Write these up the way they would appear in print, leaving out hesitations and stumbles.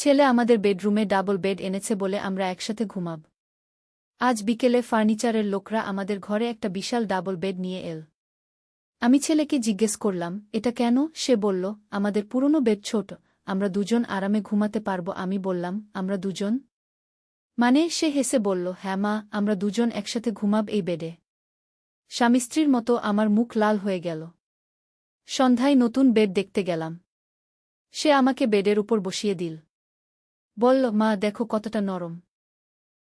ছেলে আমাদের বেডরুমে ডাবল বেড এনেছে বলে আমরা একসাথে ঘুমাব। আজ বিকেলে ফার্নিচারের লোকরা আমাদের ঘরে একটা বিশাল ডাবল বেড নিয়ে এল। আমি ছেলেকে জিজ্ঞেস করলাম, এটা কেন? সে বলল, আমাদের পুরনো বেড ছোট, আমরা দুজন আরামে ঘুমাতে পারব। আমি বললাম, আমরা দুজন মানে? সে হেসে বলল, হ্যাঁ মা, আমরা দুজন একসাথে ঘুমাব এই বেডে। স্বামী স্ত্রীর মতো আমার মুখ লাল হয়ে গেল। সন্ধ্যায় নতুন বেড দেখতে গেলাম। সে আমাকে বেডের উপর বসিয়ে দিল। বলল, মা দেখো কতটা নরম।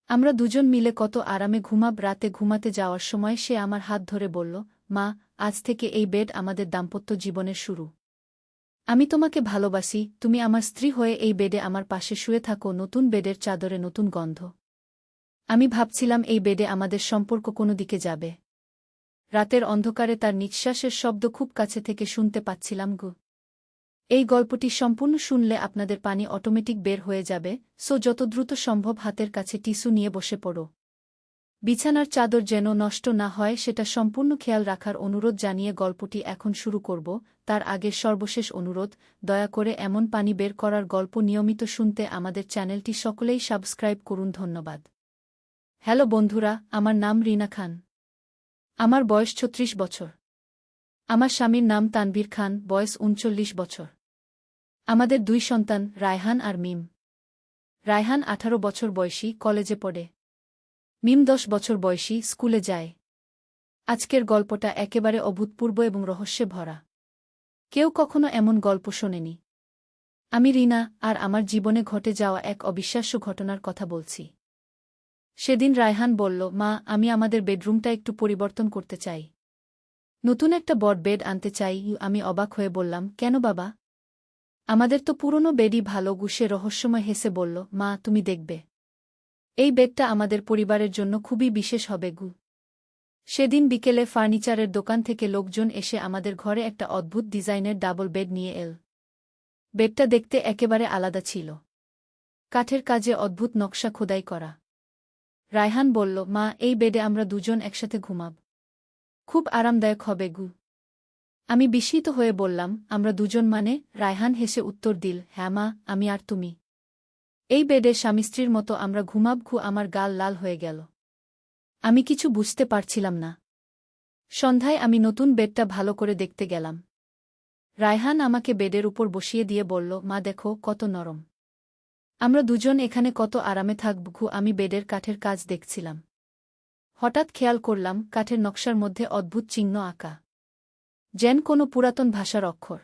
আমরা দুজন মিলে কত আরামে ঘুমাব। রাতে ঘুমাতে যাওয়ার সময় সে আমার হাত ধরে বলল, মা, আজ থেকে এই বেড আমাদের দাম্পত্য জীবনের শুরু। আমি তোমাকে ভালোবাসি, তুমি আমার স্ত্রী হয়ে এই বেডে আমার পাশে শুয়ে থাকো। নতুন বেডের চাদরে নতুন গন্ধ। আমি ভাবছিলাম এই বেডে আমাদের সম্পর্ক কোনো দিকে যাবে। রাতের অন্ধকারে তার নিঃশ্বাসের শব্দ খুব কাছে থেকে শুনতে পাচ্ছিলাম গো। এই গল্পটি সম্পূর্ণ শুনলে আপনাদের পানি অটোমেটিক বের হয়ে যাবে, সো যত দ্রুত সম্ভব হাতের কাছে টিস্যু নিয়ে বসে পড়ো। বিছানার চাদর যেন নষ্ট না হয় সেটা সম্পূর্ণ খেয়াল রাখার অনুরোধ জানিয়ে গল্পটি এখন শুরু করব। তার আগের সর্বশেষ অনুরোধ, দয়া করে এমন পানি বের করার গল্প নিয়মিত শুনতে আমাদের চ্যানেলটি সকলেই সাবস্ক্রাইব করুন। ধন্যবাদ। হ্যালো বন্ধুরা, আমার নাম রিনা খান। আমার বয়স ৩৬ বছর। আমার স্বামীর নাম তানভীর খান, বয়স ৩৯ বছর। আমাদের ২ সন্তান, রায়হান আর মিম। রায়হান ১৮ বছর বয়সী, কলেজে পড়ে। মিম ১০ বছর বয়সী, স্কুলে যায়। আজকের গল্পটা একেবারে অভূতপূর্ব এবং রহস্যে ভরা। কেউ কখনো এমন গল্প শোনেনি। আমি রিনা, আর আমার জীবনে ঘটে যাওয়া এক অবিশ্বাস্য ঘটনার কথা বলছি। সেদিন রায়হান বলল, মা, আমি আমাদের বেডরুমটা একটু পরিবর্তন করতে চাই। নতুন একটা বড় বেড আনতে চাই। আমি অবাক হয়ে বললাম, কেন বাবা? আমাদের তো পুরনো বেডই ভালো। সে রহস্যময় হেসে বলল, মা, তুমি দেখবে, এই বেডটা আমাদের পরিবারের জন্য খুবই বিশেষ হবে গু। সেদিন বিকেলে ফার্নিচারের দোকান থেকে লোকজন এসে আমাদের ঘরে একটা অদ্ভুত ডিজাইনের ডাবল বেড নিয়ে এল। বেডটা দেখতে একেবারে আলাদা ছিল। কাঠের কাজে অদ্ভুত নকশা খোদাই করা। রায়হান বলল, মা, এই বেডে আমরা দুজন একসাথে ঘুমাব। খুব আরামদায়ক হবে গু। আমি বিস্মিত হয়ে বললাম, আমরা দুজন মানে? রায়হান হেসে উত্তর দিল, হ্যাঁ মা, আমি আর তুমি। এই বেডে স্বামী স্ত্রীর মতো আমরা ঘুমাব। আমার গাল লাল হয়ে গেল। আমি কিছু বুঝতে পারছিলাম না। সন্ধ্যায় আমি নতুন বেডটা ভালো করে দেখতে গেলাম। রায়হান আমাকে বেডের উপর বসিয়ে দিয়ে বলল, মা দেখো কত নরম। আমরা দুজন এখানে কত আরামে থাকব। আমি বেডের কাঠের কাজ দেখছিলাম। হঠাৎ খেয়াল করলাম কাঠের নকশার মধ্যে অদ্ভুত চিহ্ন আঁকা, যেন কোনো পুরাতন ভাষার অক্ষর।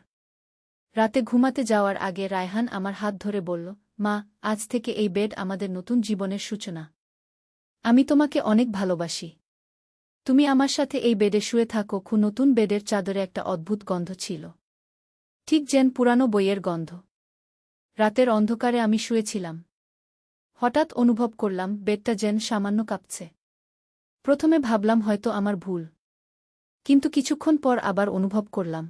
রাতে ঘুমাতে যাওয়ার আগে রায়হান আমার হাত ধরে বলল, মা, আজ থেকে এই বেড আমাদের নতুন জীবনের সূচনা। আমি তোমাকে অনেক ভালোবাসি। তুমি আমার সাথে এই বেডে শুয়ে থাকো। নতুন বেডের চাদরে একটা অদ্ভুত গন্ধ ছিল, ঠিক যেন পুরানো বইয়ের গন্ধ। রাতের অন্ধকারে আমি শুয়েছিলাম। হঠাৎ অনুভব করলাম বেডটা যেন সামান্য কাঁপছে। প্রথমে ভাবলাম হয়তো আমার ভুল, কিন্তু কিছুক্ষণ পর আবার অনুভব করলাম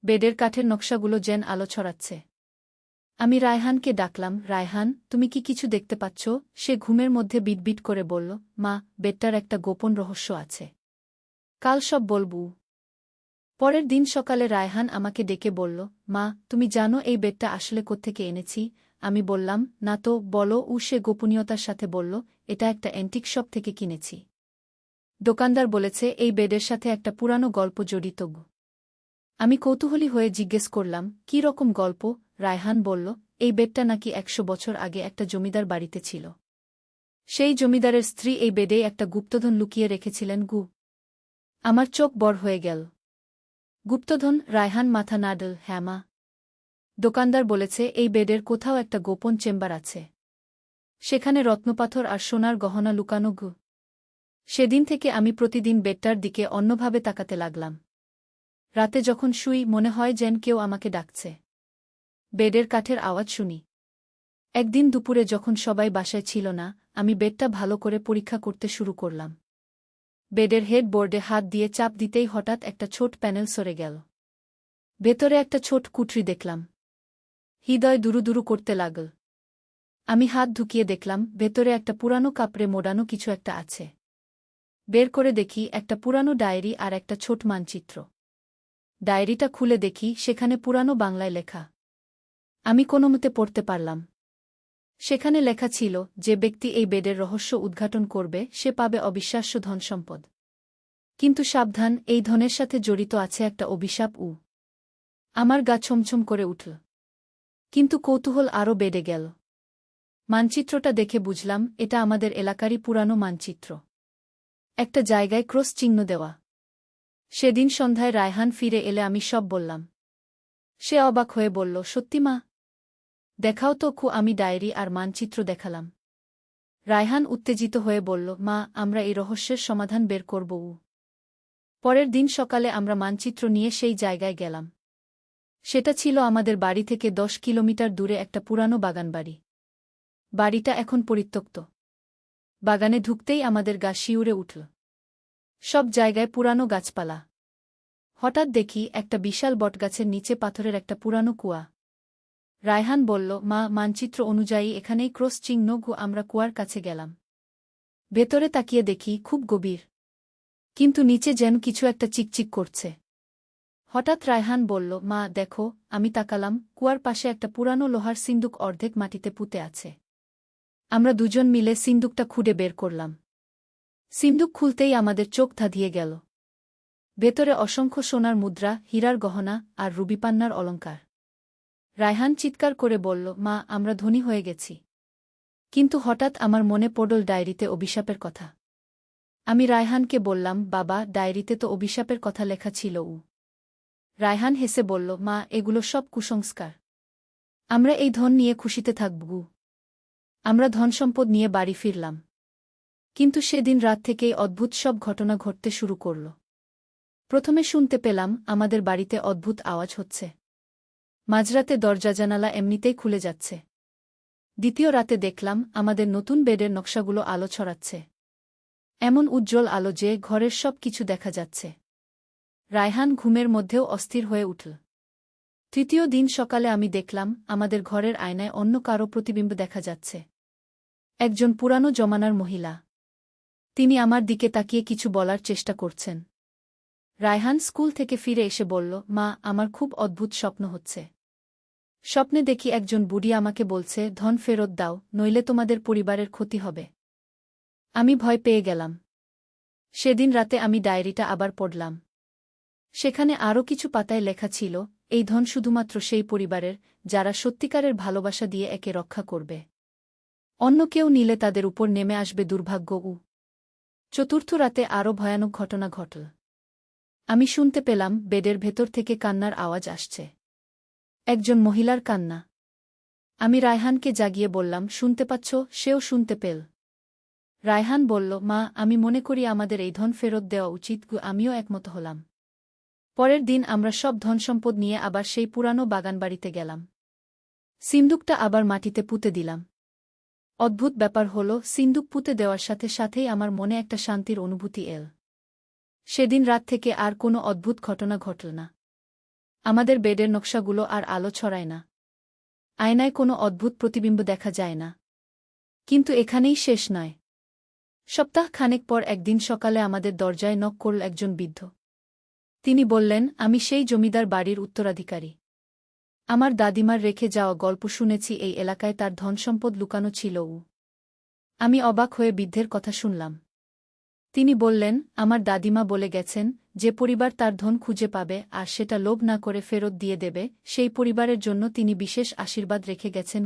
বেডের কাঠের নকশাগুলো যেন আলো ছড়াচ্ছে। আমি রায়হানকে ডাকলাম, রায়হান, তুমি কি কিছু দেখতে পাচ্ছ? সে ঘুমের মধ্যে বিটবিট করে বলল, মা, বেডটার একটা গোপন রহস্য আছে, কাল সব বলবো। পরের দিন সকালে রায়হান আমাকে ডেকে বলল, মা, তুমি জানো এই বেডটা আসলে কোত্থেকে এনেছি? আমি বললাম, না তো, বলো। সে গোপনীয়তার সাথে বলল, এটা একটা অ্যান্টিক শপ থেকে কিনেছি। দোকানদার বলেছে এই বেডের সাথে একটা পুরানো গল্প জড়িত। আমি কৌতূহলী হয়ে জিজ্ঞেস করলাম, কী রকম গল্প? রায়হান বলল, এই বেডটা নাকি ১০০ বছর আগে একটা জমিদার বাড়িতে ছিল। সেই জমিদারের স্ত্রী এই বেডেই একটা গুপ্তধন লুকিয়ে রেখেছিলেন গু। আমার চোখ বড় হয়ে গেল। গুপ্তধন? রায়হান মাথা নাড়ল, হ্যাঁ মা। দোকানদার বলেছে এই বেডের কোথাও একটা গোপন চেম্বার আছে, সেখানে রত্নপাথর আর সোনার গহনা লুকানো গু। সেদিন থেকে আমি প্রতিদিন বেডটার দিকে অন্যভাবে তাকাতে লাগলাম। রাতে যখন শুই মনে হয় যেন কেউ আমাকে ডাকছে। বেডের কাঠের আওয়াজ শুনি। একদিন দুপুরে যখন সবাই বাসায় ছিল না, আমি বেডটা ভালো করে পরীক্ষা করতে শুরু করলাম। বেডের হেডবোর্ডে হাত দিয়ে চাপ দিতেই হঠাৎ একটা ছোট প্যানেল সরে গেল। ভেতরে একটা ছোট কুঠরি দেখলাম। হৃদয় দুরুদুরু করতে লাগল। আমি হাত ঢুকিয়ে দেখলাম ভেতরে একটা পুরানো কাপড়ে মোড়ানো কিছু একটা আছে। বের করে দেখি একটা পুরানো ডায়েরি আর একটা ছোট মানচিত্র। ডায়েরিটা খুলে দেখি সেখানে পুরানো বাংলায় লেখা। আমি কোনোমতে পড়তে পারলাম। সেখানে লেখা ছিল, যে ব্যক্তি এই বেডের রহস্য উদ্ঘাটন করবে সে পাবে অবিশ্বাস্য ধনসম্পদ। কিন্তু সাবধান, এই ধনের সাথে জড়িত আছে একটা অভিশাপ। আমার গা ছমছম করে উঠল। কিন্তু কৌতূহল আরও বেড়ে গেল। মানচিত্রটা দেখে বুঝলাম এটা আমাদের এলাকারই পুরানো মানচিত্র। একটা জায়গায় ক্রস চিহ্ন দেওয়া। সেদিন সন্ধ্যায় রায়হান ফিরে এলে আমি সব বললাম। সে অবাক হয়ে বলল, সত্যি মা? দেখাও তো। আমি ডায়েরি আর মানচিত্র দেখালাম। রায়হান উত্তেজিত হয়ে বলল, মা, আমরা এই রহস্যের সমাধান বের করব। পরের দিন সকালে আমরা মানচিত্র নিয়ে সেই জায়গায় গেলাম। সেটা ছিল আমাদের বাড়ি থেকে 10 কিলোমিটার দূরে একটা পুরানো বাগানবাড়ি। বাড়িটা এখন পরিত্যক্ত। বাগানে ঢুকতেই আমাদের গা শিউরে উঠল। সব জায়গায় পুরানো গাছপালা। হঠাৎ দেখি একটা বিশাল বটগাছের নিচে পাথরের একটা পুরানো কুয়া। রায়হান বলল, মা, মানচিত্র অনুযায়ী এখানেই ক্রস চিহ্ন। আমরা কুয়ার কাছে গেলাম। ভেতরে তাকিয়ে দেখি খুব গভীর। কিন্তু নিচে যেন কিছু একটা চিকচিক করছে। হঠাৎ রায়হান বলল, মা দেখো। আমি তাকালাম, কুয়ার পাশে একটা পুরানো লোহার সিন্দুক অর্ধেক মাটিতে পুঁতে আছে। আমরা দুজন মিলে সিন্দুকটা খুঁড়ে বের করলাম। সিন্দুক খুলতেই আমাদের চোখ ধাঁধিয়ে গেল। ভেতরে অসংখ্য সোনার মুদ্রা, হীরার গহনা আর রুবিপান্নার অলঙ্কার। রায়হান চিৎকার করে বলল, মা, আমরা ধনী হয়ে গেছি। কিন্তু হঠাৎ আমার মনে পড়ল ডায়েরিতে অভিশাপের কথা। আমি রায়হানকে বললাম, বাবা, ডায়েরিতে তো অভিশাপের কথা লেখা ছিল। রায়হান হেসে বলল, মা, এগুলো সব কুসংস্কার। আমরা এই ধন নিয়ে খুশিতে থাকব। আমরা ধনসম্পদ নিয়ে বাড়ি ফিরলাম। কিন্তু সেদিন রাত থেকেই অদ্ভুত সব ঘটনা ঘটতে শুরু করল। প্রথমে শুনতে পেলাম আমাদের বাড়িতে অদ্ভুত আওয়াজ হচ্ছে। মাঝরাতে দরজা জানালা এমনিতেই খুলে যাচ্ছে। দ্বিতীয় রাতে দেখলাম আমাদের নতুন বেডের নকশাগুলো আলো ছড়াচ্ছে। এমন উজ্জ্বল আলো যে ঘরের সব কিছু দেখা যাচ্ছে। রায়হান ঘুমের মধ্যেও অস্থির হয়ে উঠল। তৃতীয় দিন সকালে আমি দেখলাম আমাদের ঘরের আয়নায় অন্য কারো প্রতিবিম্ব দেখা যাচ্ছে। একজন পুরানো জমানার মহিলা। তিনি আমার দিকে তাকিয়ে কিছু বলার চেষ্টা করছেন। রায়হান স্কুল থেকে ফিরে এসে বলল, মা, আমার খুব অদ্ভুত স্বপ্ন হচ্ছে। স্বপ্নে দেখি একজন বুড়ি আমাকে বলছে, ধন ফেরত দাও, নইলে তোমাদের পরিবারের ক্ষতি হবে। আমি ভয় পেয়ে গেলাম। সেদিন রাতে আমি ডায়েরিটা আবার পড়লাম। সেখানে আরও কিছু পাতায় লেখা ছিল, এই ধন শুধুমাত্র সেই পরিবারের, যারা সত্যিকারের ভালোবাসা দিয়ে একে রক্ষা করবে। অন্য কেউ নিলে তাদের উপর নেমে আসবে দুর্ভাগ্য। চতুর্থ রাতে আরও ভয়ানক ঘটনা ঘটল। আমি শুনতে পেলাম বেডের ভেতর থেকে কান্নার আওয়াজ আসছে। একজন মহিলার কান্না। আমি রায়হানকে জাগিয়ে বললাম, শুনতে পাচ্ছ? সেও শুনতে পেল। রায়হান বলল, মা, আমি মনে করি আমাদের এই ধন ফেরত দেওয়া উচিত। আমিও একমত হলাম। পরের দিন আমরা সব ধনসম্পদ নিয়ে আবার সেই পুরানো বাগানবাড়িতে গেলাম। সিন্দুকটা আবার মাটিতে পুঁতে দিলাম। অদ্ভুত ব্যাপার হল, সিন্দুক পুঁতে দেওয়ার সাথে সাথেই আমার মনে একটা শান্তির অনুভূতি এল। সেদিন রাত থেকে আর কোনো অদ্ভুত ঘটনা ঘটল না। আমাদের বেডের নকশাগুলো আর আলো ছড়ায় না। আয়নায় কোনো অদ্ভুত প্রতিবিম্ব দেখা যায় না। কিন্তু এখানেই শেষ নয়। সপ্তাহ খানেক পর একদিন সকালে আমাদের দরজায় নক করল একজন বৃদ্ধ। তিনি বললেন, আমি সেই জমিদার বাড়ির উত্তরাধিকারী। আমার দাদিমার রেখে যাওয়া গল্প শুনেছি এই এলাকায় তার ধনসম্পদ লুকানো ছিল। আমি অবাক হয়ে বৃদ্ধের কথা শুনলাম। তিনি বললেন, আমার দাদিমা বলে গেছেন, যে পরিবার তার ধন খুঁজে পাবে আর সেটা লোভ না করে ফেরত দিয়ে দেবে, সেই পরিবারের জন্য তিনি বিশেষ আশীর্বাদ রেখে গেছেন।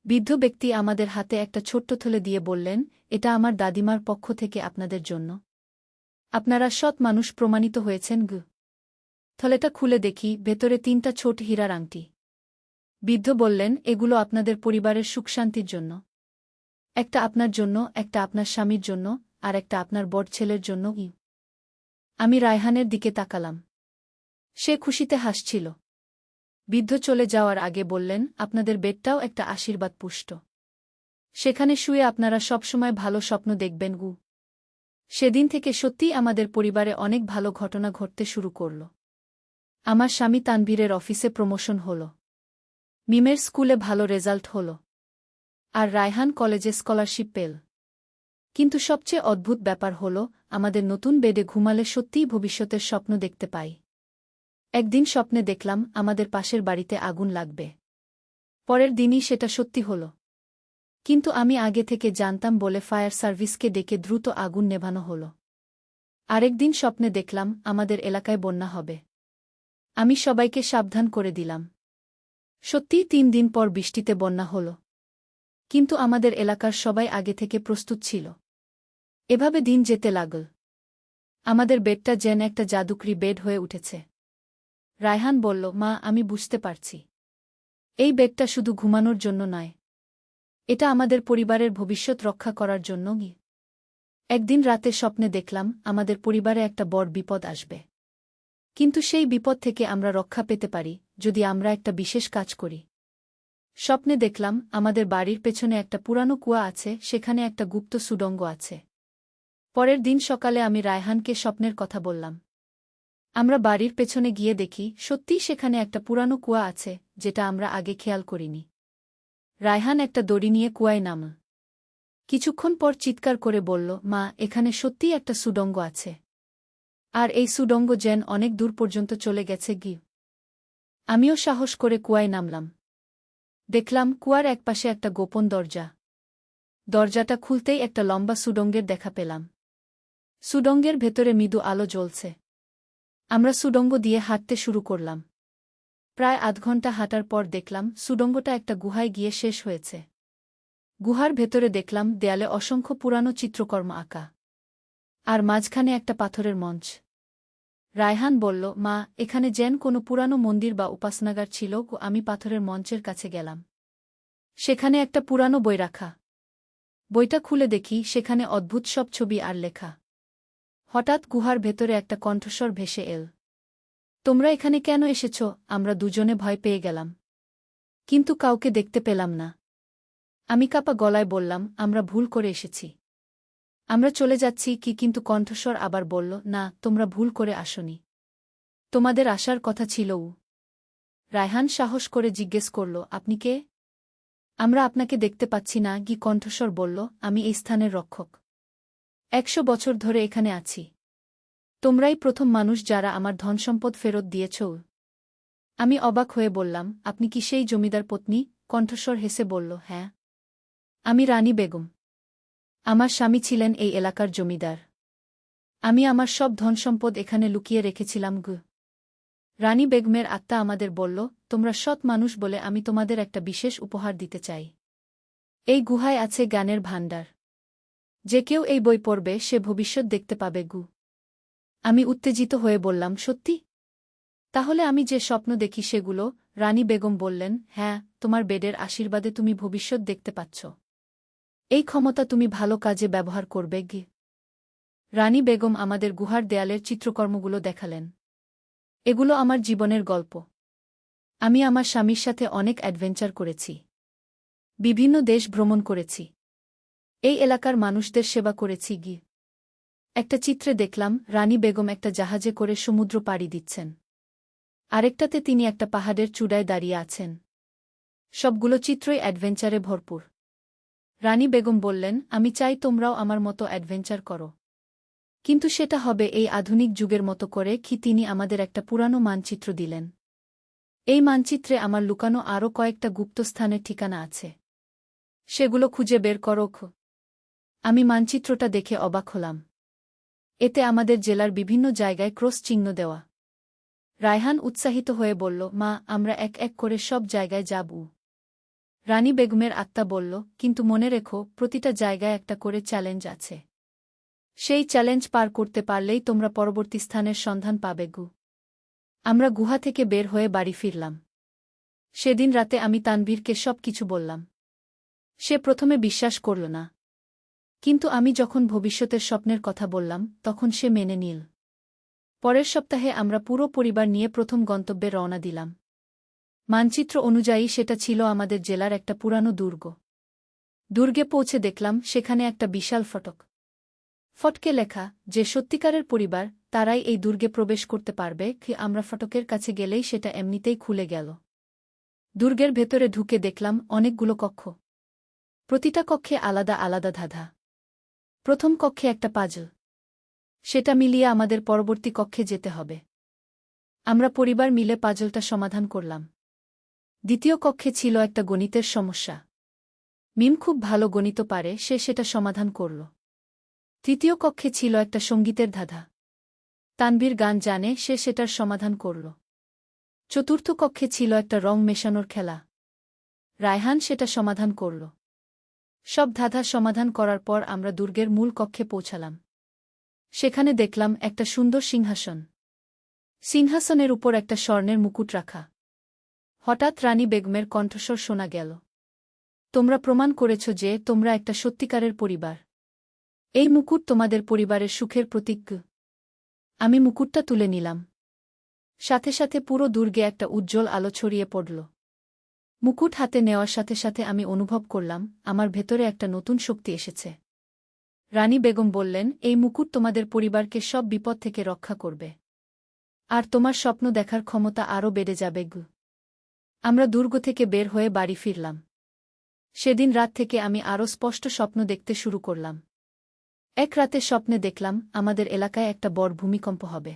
বৃদ্ধ ব্যক্তি আমাদের হাতে একটা ছোট্ট থলে দিয়ে বললেন, এটা আমার দাদিমার পক্ষ থেকে আপনাদের জন্য। আপনারা সৎ মানুষ প্রমাণিত হয়েছেন। থলেটা খুলে দেখি ভেতরে 3টা ছোট হীরার আংটি। বৃদ্ধ বললেন, এগুলো আপনাদের পরিবারের সুখশান্তির জন্য। একটা আপনার জন্য, একটা আপনার স্বামীর জন্য, আর একটা আপনার বড় ছেলের জন্য। আমি রায়হানের দিকে তাকালাম। সে খুশিতে হাসছিল। বৃদ্ধ চলে যাওয়ার আগে বললেন, আপনাদের বেডটাও একটা আশীর্বাদ পুষ্ট। সেখানে শুয়ে আপনারা সবসময় ভালো স্বপ্ন দেখবেন। সেদিন থেকে সত্যিই আমাদের পরিবারে অনেক ভালো ঘটনা ঘটতে শুরু করল। আমার স্বামী তানভীরের অফিসে প্রমোশন হল। মিমের স্কুলে ভালো রেজাল্ট হল। আর রায়হান কলেজে স্কলারশিপ পেল। কিন্তু সবচেয়ে অদ্ভুত ব্যাপার হল, আমাদের নতুন বেডে ঘুমালে সত্যিই ভবিষ্যতের স্বপ্ন দেখতে পাই। একদিন স্বপ্নে দেখলাম আমাদের পাশের বাড়িতে আগুন লাগবে। পরের দিনই সেটা সত্যি হল। কিন্তু আমি আগে থেকে জানতাম বলে ফায়ার সার্ভিসকে ডেকে দ্রুত আগুন নেভানো হল। আরেকদিন স্বপ্নে দেখলাম আমাদের এলাকায় বন্যা হবে। আমি সবাইকে সাবধান করে দিলাম। সত্যিই ৩ দিন পর বৃষ্টিতে বন্যা হল। কিন্তু আমাদের এলাকার সবাই আগে থেকে প্রস্তুত ছিল। এভাবে দিন যেতে লাগল। আমাদের বেডটা যেন একটা জাদুকরি বেড হয়ে উঠেছে। রায়হান বলল, মা, আমি বুঝতে পারছি। এই বেডটা শুধু ঘুমানোর জন্য নয়, এটা আমাদের পরিবারের ভবিষ্যৎ রক্ষা করার জন্য। একদিন রাতে স্বপ্নে দেখলাম আমাদের পরিবারে একটা বড় বিপদ আসবে। কিন্তু সেই বিপদ থেকে আমরা রক্ষা পেতে পারি যদি আমরা একটা বিশেষ কাজ করি। স্বপ্নে দেখলাম আমাদের বাড়ির পেছনে একটা পুরানো কুয়া আছে, সেখানে একটা গুপ্ত সুড়ঙ্গ আছে। পরের দিন সকালে আমি রায়হানকে স্বপ্নের কথা বললাম। আমরা বাড়ির পেছনে গিয়ে দেখি সত্যিই সেখানে একটা পুরানো কুয়া আছে, যেটা আমরা আগে খেয়াল করিনি। রায়হান একটা দড়ি নিয়ে কুয়ায় নামল। কিছুক্ষণ পর চিৎকার করে বলল, মা, এখানে সত্যিই একটা সুড়ঙ্গ আছে। আর এই সুড়ঙ্গ যেন অনেক দূর পর্যন্ত চলে গেছে। আমিও সাহস করে কুয়ায় নামলাম। দেখলাম কুয়ার একপাশে একটা গোপন দরজা। দরজাটা খুলতেই একটা লম্বা সুড়ঙ্গের দেখা পেলাম। সুড়ঙ্গের ভেতরে মৃদু আলো জ্বলছে। আমরা সুড়ঙ্গ দিয়ে হাঁটতে শুরু করলাম। প্রায় আধ ঘন্টা হাঁটার পর দেখলাম সুড়ঙ্গটা একটা গুহায় গিয়ে শেষ হয়েছে। গুহার ভেতরে দেখলাম দেয়ালে অসংখ্য পুরানো চিত্রকর্ম আঁকা। আর মাঝখানে একটা পাথরের মঞ্চ। রায়হান বলল, মা, এখানে যেন কোনো পুরানো মন্দির বা উপাসনাগার ছিল। আমি পাথরের মঞ্চের কাছে গেলাম। সেখানে একটা পুরানো বই রাখা। বইটা খুলে দেখি সেখানে অদ্ভুত সব ছবি আর লেখা। হঠাৎ গুহার ভেতরে একটা কণ্ঠস্বর ভেসে এল। তোমরা এখানে কেন এসেছ? আমরা দুজনে ভয় পেয়ে গেলাম। কিন্তু কাউকে দেখতে পেলাম না। আমি কাঁপা গলায় বললাম, আমরা ভুল করে এসেছি। আমরা চলে যাচ্ছি। কিন্তু কণ্ঠস্বর আবার বলল, না, তোমরা ভুল করে আসনি। তোমাদের আসার কথা ছিল। রায়হান সাহস করে জিজ্ঞেস করল, আপনি কে? আমরা আপনাকে দেখতে পাচ্ছি না। কণ্ঠস্বর বলল, আমি এই স্থানের রক্ষক। ১০০ বছর ধরে এখানে আছি। তোমরাই প্রথম মানুষ যারা আমার ধনসম্পদ ফেরত দিয়েছ। আমি অবাক হয়ে বললাম, আপনি কি সেই জমিদার পত্নী? কণ্ঠস্বর হেসে বলল, হ্যাঁ, আমি রানী বেগম। আমার স্বামী ছিলেন এই এলাকার জমিদার। আমি আমার সব ধনসম্পদ এখানে লুকিয়ে রেখেছিলাম। রানী বেগমের আত্মা আমাদের বলল, তোমরা সৎ মানুষ বলে আমি তোমাদের একটা বিশেষ উপহার দিতে চাই। এই গুহায় আছে জ্ঞানের ভাণ্ডার। যে কেউ এই বই পড়বে সে ভবিষ্যৎ দেখতে পাবে। আমি উত্তেজিত হয়ে বললাম, সত্যি? তাহলে আমি যে স্বপ্ন দেখি সেগুলো? রানী বেগম বললেন, হ্যাঁ, তোমার বেডের আশীর্বাদে তুমি ভবিষ্যৎ দেখতে পাচ্ছ। এই ক্ষমতা তুমি ভালো কাজে ব্যবহার করবে। রানী বেগম আমাদের গুহার দেয়ালের চিত্রকর্মগুলো দেখালেন। এগুলো আমার জীবনের গল্প। আমি আমার স্বামীর সাথে অনেক অ্যাডভেঞ্চার করেছি। বিভিন্ন দেশ ভ্রমণ করেছি। এই এলাকার মানুষদের সেবা করেছি। একটা চিত্রে দেখলাম রানী বেগম একটা জাহাজে করে সমুদ্র পাড়ি দিচ্ছেন। আরেকটাতে তিনি একটা পাহাড়ের চূড়ায় দাঁড়িয়ে আছেন। সবগুলো চিত্রই অ্যাডভেঞ্চারে ভরপুর। রানী বেগম বললেন, আমি চাই তোমরাও আমার মতো অ্যাডভেঞ্চার করো। কিন্তু সেটা হবে এই আধুনিক যুগের মতো করে। তিনি আমাদের একটা পুরানো মানচিত্র দিলেন। এই মানচিত্রে আমার লুকানো আরও কয়েকটা গুপ্ত স্থানের ঠিকানা আছে। সেগুলো খুঁজে বের করো। আমি মানচিত্রটা দেখে অবাক হলাম। এতে আমাদের জেলার বিভিন্ন জায়গায় ক্রস চিহ্ন দেওয়া। রায়হান উৎসাহিত হয়ে বলল, মা, আমরা এক এক করে সব জায়গায় যাব। রানী বেগমের আত্মা বলল, কিন্তু মনে রেখো, প্রতিটা জায়গায় একটা করে চ্যালেঞ্জ আছে। সেই চ্যালেঞ্জ পার করতে পারলেই তোমরা পরবর্তী স্থানের সন্ধান পাবে। আমরা গুহা থেকে বের হয়ে বাড়ি ফিরলাম। সেদিন রাতে আমি তানভীরকে সব কিছু বললাম। সে প্রথমে বিশ্বাস করল না। কিন্তু আমি যখন ভবিষ্যতের স্বপ্নের কথা বললাম তখন সে মেনে নিল। পরের সপ্তাহে আমরা পুরো পরিবার নিয়ে প্রথম গন্তব্যে রওনা দিলাম। মানচিত্র অনুযায়ী সেটা ছিল আমাদের জেলার একটা পুরানো দুর্গ। দুর্গে পৌঁছে দেখলাম সেখানে একটা বিশাল ফটক। ফটকে লেখা, যে সত্যিকারের পরিবার তারাই এই দুর্গে প্রবেশ করতে পারবে। আমরা ফটকের কাছে গেলেই সেটা এমনিতেই খুলে গেল। দুর্গের ভেতরে ঢুকে দেখলাম অনেকগুলো কক্ষ। প্রতিটা কক্ষে আলাদা আলাদা ধাঁধা। প্রথম কক্ষে একটা পাজল। সেটা মিলিয়ে আমাদের পরবর্তী কক্ষে যেতে হবে। আমরা পরিবার মিলে পাজলটা সমাধান করলাম। দ্বিতীয় কক্ষে ছিল একটা গণিতের সমস্যা। মিম খুব ভালো গণিত পারে, সে সেটা সমাধান করল। তৃতীয় কক্ষে ছিল একটা সঙ্গীতের ধাঁধা। তানভীর গান জানে, সে সেটার সমাধান করল। চতুর্থ কক্ষে ছিল একটা রং মেশানোর খেলা। রায়হান সেটা সমাধান করল। সব ধাঁধা সমাধান করার পর আমরা দুর্গের মূল কক্ষে পৌঁছালাম। সেখানে দেখলাম একটা সুন্দর সিংহাসন। সিংহাসনের উপর একটা স্বর্ণের মুকুট রাখা। হঠাৎ রানী বেগমের কণ্ঠস্বর শোনা গেল। তোমরা প্রমাণ করেছ যে তোমরা একটা সত্যিকারের পরিবার। এই মুকুট তোমাদের পরিবারের সুখের প্রতীক। আমি মুকুটটা তুলে নিলাম। সাথে সাথে পুরো দুর্গে একটা উজ্জ্বল আলো ছড়িয়ে পড়ল। মুকুট হাতে নেওয়ার সাথে সাথে আমি অনুভব করলাম আমার ভেতরে একটা নতুন শক্তি এসেছে। রানী বেগম বললেন, এই মুকুট তোমাদের পরিবারকে সব বিপদ থেকে রক্ষা করবে। আর তোমার স্বপ্ন দেখার ক্ষমতা আরও বেড়ে যাবে। আমরা দুর্গ থেকে বের হয়ে বাড়ি ফিরলাম। সেদিন রাত থেকে আমি আরও স্পষ্ট স্বপ্ন দেখতে শুরু করলাম। এক রাতে স্বপ্নে দেখলাম আমাদের এলাকায় একটা বড় ভূমিকম্প হবে।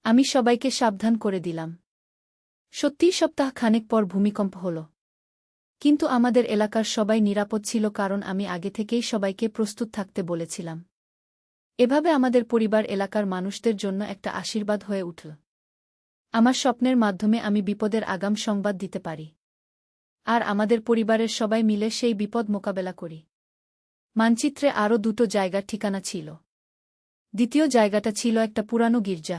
আমি সবাইকে সাবধান করে দিলাম। সত্যিই সপ্তাহ খানেক পর ভূমিকম্প হল। কিন্তু আমাদের এলাকার সবাই নিরাপদ ছিল, কারণ আমি আগে থেকেই সবাইকে প্রস্তুত থাকতে বলেছিলাম। এভাবে আমাদের পরিবার এলাকার মানুষদের জন্য একটা আশীর্বাদ হয়ে উঠল। আমার স্বপ্নের মাধ্যমে আমি বিপদের আগাম সংবাদ দিতে পারি। আর আমাদের পরিবারের সবাই মিলে সেই বিপদ মোকাবেলা করি। মানচিত্রে আরও দুটো জায়গার ঠিকানা ছিল। দ্বিতীয় জায়গাটা ছিল একটা পুরানো গির্জা।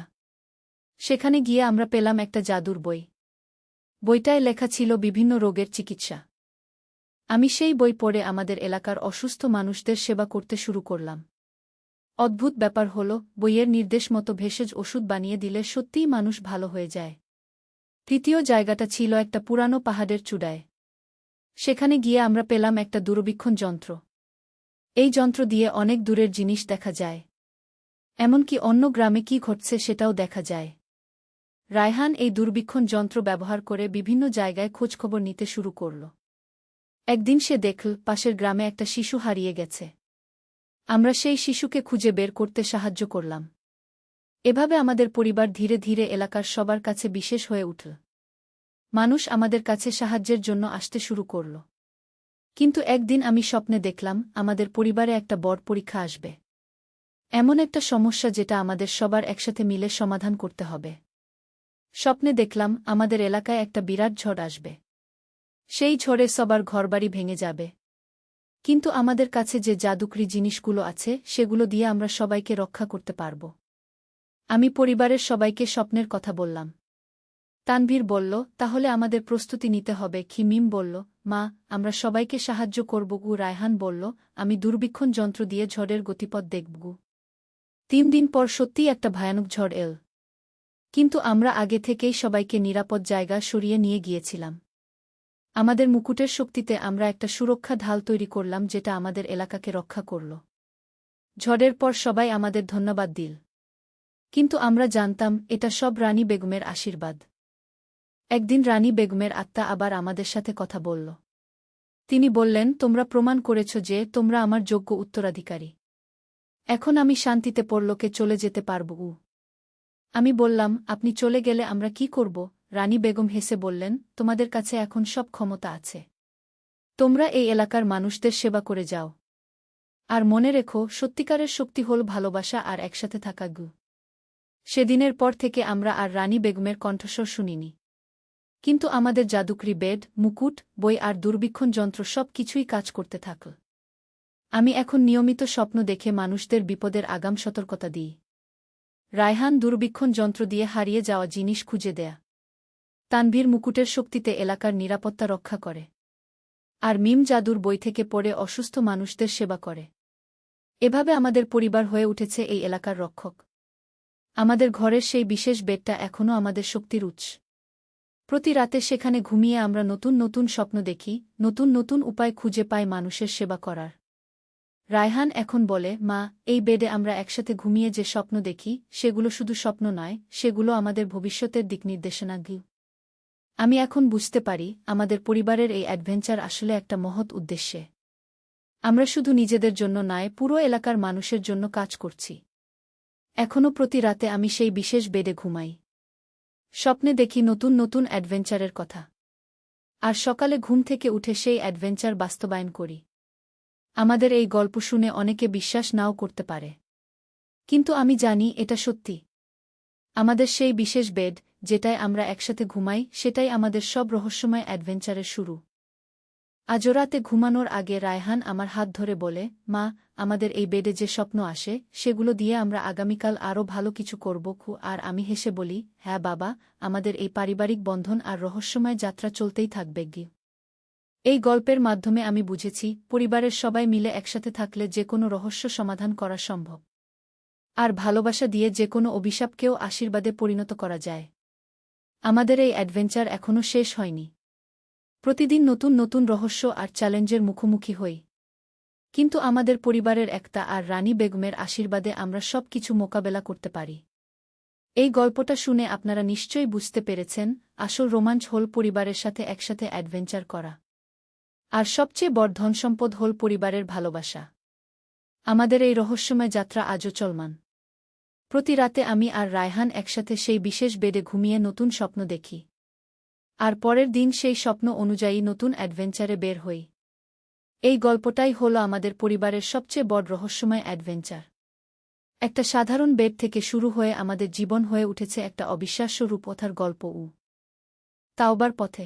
সেখানে গিয়ে আমরা পেলাম একটা জাদুর বই। বইটায় লেখা ছিল বিভিন্ন রোগের চিকিৎসা। আমি সেই বই পড়ে আমাদের এলাকার অসুস্থ মানুষদের সেবা করতে শুরু করলাম। অদ্ভুত ব্যাপার হল, বইয়ের নির্দেশ মতো ভেষজ ওষুধ বানিয়ে দিলে সত্যিই মানুষ ভালো হয়ে যায়। তৃতীয় জায়গাটা ছিল একটা পুরানো পাহাড়ের চূড়ায়। সেখানে গিয়ে আমরা পেলাম একটা দূরবীক্ষণ যন্ত্র। এই যন্ত্র দিয়ে অনেক দূরের জিনিস দেখা যায়। এমনকি অন্য গ্রামে কি ঘটছে সেটাও দেখা যায়। রায়হান এই দূরবীক্ষণ যন্ত্র ব্যবহার করে বিভিন্ন জায়গায় খোঁজখবর নিতে শুরু করল। একদিন সে দেখল পাশের গ্রামে একটা শিশু হারিয়ে গেছে। আমরা সেই শিশুকে খুঁজে বের করতে সাহায্য করলাম। এভাবে আমাদের পরিবার ধীরে ধীরে এলাকার সবার কাছে বিশেষ হয়ে উঠল। মানুষ আমাদের কাছে সাহায্যের জন্য আসতে শুরু করল। কিন্তু একদিন আমি স্বপ্নে দেখলাম আমাদের পরিবারে একটা বড় পরীক্ষা আসবে। এমন একটা সমস্যা যেটা আমাদের সবার একসাথে মিলে সমাধান করতে হবে। স্বপ্নে দেখলাম আমাদের এলাকায় একটা বিরাট ঝড় আসবে। সেই ঝড়ে সবার ঘরবাড়ি ভেঙে যাবে। কিন্তু আমাদের কাছে যে জাদুকরি জিনিসগুলো আছে সেগুলো দিয়ে আমরা সবাইকে রক্ষা করতে পারব। আমি পরিবারের সবাইকে স্বপ্নের কথা বললাম। তানভীর বলল, তাহলে আমাদের প্রস্তুতি নিতে হবে। খিমিম বলল, মা, আমরা সবাইকে সাহায্য করব। রায়হান বলল, আমি দূরবীক্ষণ যন্ত্র দিয়ে ঝড়ের গতিপথ দেখব। 3 দিন পর সত্যিই একটা ভয়ানক ঝড় এল। কিন্তু আমরা আগে থেকেই সবাইকে নিরাপদ জায়গা সরিয়ে নিয়ে গিয়েছিলাম। আমাদের মুকুটের শক্তিতে আমরা একটা সুরক্ষা ঢাল তৈরি করলাম যেটা আমাদের এলাকাকে রক্ষা করল। ঝড়ের পর সবাই আমাদের ধন্যবাদ দিল। কিন্তু আমরা জানতাম এটা সব রানী বেগমের আশীর্বাদ। একদিন রানী বেগমের আত্মা আবার আমাদের সাথে কথা বলল। তিনি বললেন, তোমরা প্রমাণ করেছ যে তোমরা আমার যোগ্য উত্তরাধিকারী। এখন আমি শান্তিতে পরলোকে চলে যেতে পারব। আমি বললাম, আপনি চলে গেলে আমরা কি করব? রানী বেগম হেসে বললেন, তোমাদের কাছে এখন সব ক্ষমতা আছে। তোমরা এই এলাকার মানুষদের সেবা করে যাও। আর মনে রেখো, সত্যিকারের শক্তি হল ভালোবাসা আর একসাথে থাকা। সেদিনের পর থেকে আমরা আর রানী বেগমের কণ্ঠস্বর শুনিনি। কিন্তু আমাদের জাদুকরি বেড, মুকুট, বই আর দূরবীক্ষণ যন্ত্র সব কিছুই কাজ করতে থাকল। আমি এখন নিয়মিত স্বপ্ন দেখে মানুষদের বিপদের আগাম সতর্কতা দিই। রায়হান দূরবীক্ষণ যন্ত্র দিয়ে হারিয়ে যাওয়া জিনিস খুঁজে দেয়া। তানভীর মুকুটের শক্তিতে এলাকার নিরাপত্তা রক্ষা করে। আর মিম জাদুর বই থেকে পড়ে অসুস্থ মানুষদের সেবা করে। এভাবে আমাদের পরিবার হয়ে উঠেছে এই এলাকার রক্ষক। আমাদের ঘরের সেই বিশেষ বেডটা এখনও আমাদের শক্তির উৎস। প্রতি রাতে সেখানে ঘুমিয়ে আমরা নতুন নতুন স্বপ্ন দেখি, নতুন নতুন উপায় খুঁজে পাই মানুষের সেবা করার। রায়হান এখন বলে, মা, এই বেডে আমরা একসাথে ঘুমিয়ে যে স্বপ্ন দেখি সেগুলো শুধু স্বপ্ন নয়, সেগুলো আমাদের ভবিষ্যতের দিকনির্দেশনা। আমি এখন বুঝতে পারি আমাদের পরিবারের এই অ্যাডভেঞ্চার আসলে একটা মহৎ উদ্দেশ্যে। আমরা শুধু নিজেদের জন্য নয়, পুরো এলাকার মানুষের জন্য কাজ করছি। এখনও প্রতি রাতে আমি সেই বিশেষ বেডে ঘুমাই। স্বপ্নে দেখি নতুন নতুন অ্যাডভেঞ্চারের কথা। আর সকালে ঘুম থেকে উঠে সেই অ্যাডভেঞ্চার বাস্তবায়ন করি। আমাদের এই গল্প শুনে অনেকে বিশ্বাস নাও করতে পারে, কিন্তু আমি জানি এটা সত্যি। আমাদের সেই বিশেষ বেড, যেটায় আমরা একসাথে ঘুমাই, সেটাই আমাদের সব রহস্যময় অ্যাডভেঞ্চারের শুরু। আজও রাতে ঘুমানোর আগে রায়হান আমার হাত ধরে বলে, মা, আমাদের এই বেডে যে স্বপ্ন আসে সেগুলো দিয়ে আমরা আগামীকাল আরও ভালো কিছু করব। আর আমি হেসে বলি, হ্যাঁ বাবা, আমাদের এই পারিবারিক বন্ধন আর রহস্যময় যাত্রা চলতেই থাকবে গি। এই গল্পের মাধ্যমে আমি বুঝেছি, পরিবারের সবাই মিলে একসাথে থাকলে যে কোনো রহস্য সমাধান করা সম্ভব। আর ভালোবাসা দিয়ে যে কোনো অভিশাপকেও আশীর্বাদে পরিণত করা যায়। আমাদের এই অ্যাডভেঞ্চার এখনও শেষ হয়নি। প্রতিদিন নতুন নতুন রহস্য আর চ্যালেঞ্জের মুখোমুখি হই। কিন্তু আমাদের পরিবারের একতা আর রানী বেগমের আশীর্বাদে আমরা সব কিছু মোকাবেলা করতে পারি। এই গল্পটা শুনে আপনারা নিশ্চয়ই বুঝতে পেরেছেন, আসল রোমাঞ্চ হল পরিবারের সাথে একসাথে অ্যাডভেঞ্চার করা। আর সবচেয়ে বড় ধনসম্পদ হল পরিবারের ভালোবাসা। আমাদের এই রহস্যময় যাত্রা আজও চলমান। প্রতি রাতে আমি আর রায়হান একসাথে সেই বিশেষ বেডে ঘুমিয়ে নতুন স্বপ্ন দেখি। আর পরের দিন সেই স্বপ্ন অনুযায়ী নতুন অ্যাডভেঞ্চারে বের হই। এই গল্পটাই হল আমাদের পরিবারের সবচেয়ে বড় রহস্যময় অ্যাডভেঞ্চার। একটা সাধারণ বেড থেকে শুরু হয়ে আমাদের জীবন হয়ে উঠেছে একটা অবিশ্বাস্য রূপকথার গল্প। তাওবার পথে,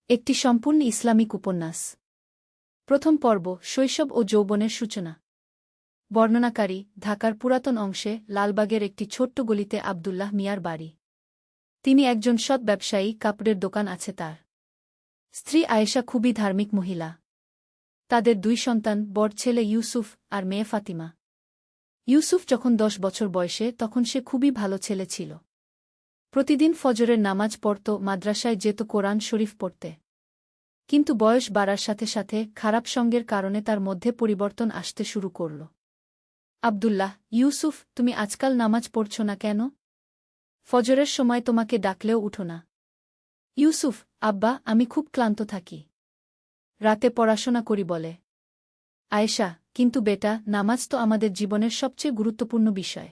একটি সম্পূর্ণ ইসলামিক উপন্যাস। প্রথম পর্ব, শৈশব ও যৌবনের সূচনা। বর্ণনাকারী, ঢাকার পুরাতন অংশে লালবাগের একটি ছোট্ট গলিতে আব্দুল্লাহ মিয়ার বাড়ি। তিনি একজন সৎ ব্যবসায়ী, কাপড়ের দোকান আছে তার। স্ত্রী আয়েশা খুবই ধার্মিক মহিলা। তাদের 2 সন্তান, বড় ছেলে ইউসুফ আর মেয়ে ফাতিমা। ইউসুফ যখন 10 বছর বয়সে, তখন সে খুবই ভালো ছেলে ছিল। প্রতিদিন ফজরের নামাজ পড়ত, মাদ্রাসায় যেত কোরআন শরীফ পড়তে। কিন্তু বয়স বাড়ার সাথে সাথে খারাপ সঙ্গের কারণে তার মধ্যে পরিবর্তন আসতে শুরু করল। আব্দুল্লাহ, ইউসুফ, তুমি আজকাল নামাজ পড়ছ না কেন? ফজরের সময় তোমাকে ডাকলেও উঠো না। ইউসুফ, আব্বা, আমি খুব ক্লান্ত থাকি। রাতে পড়াশোনা করি বলে। আয়েশা, কিন্তু বেটা, নামাজ তো আমাদের জীবনের সবচেয়ে গুরুত্বপূর্ণ বিষয়।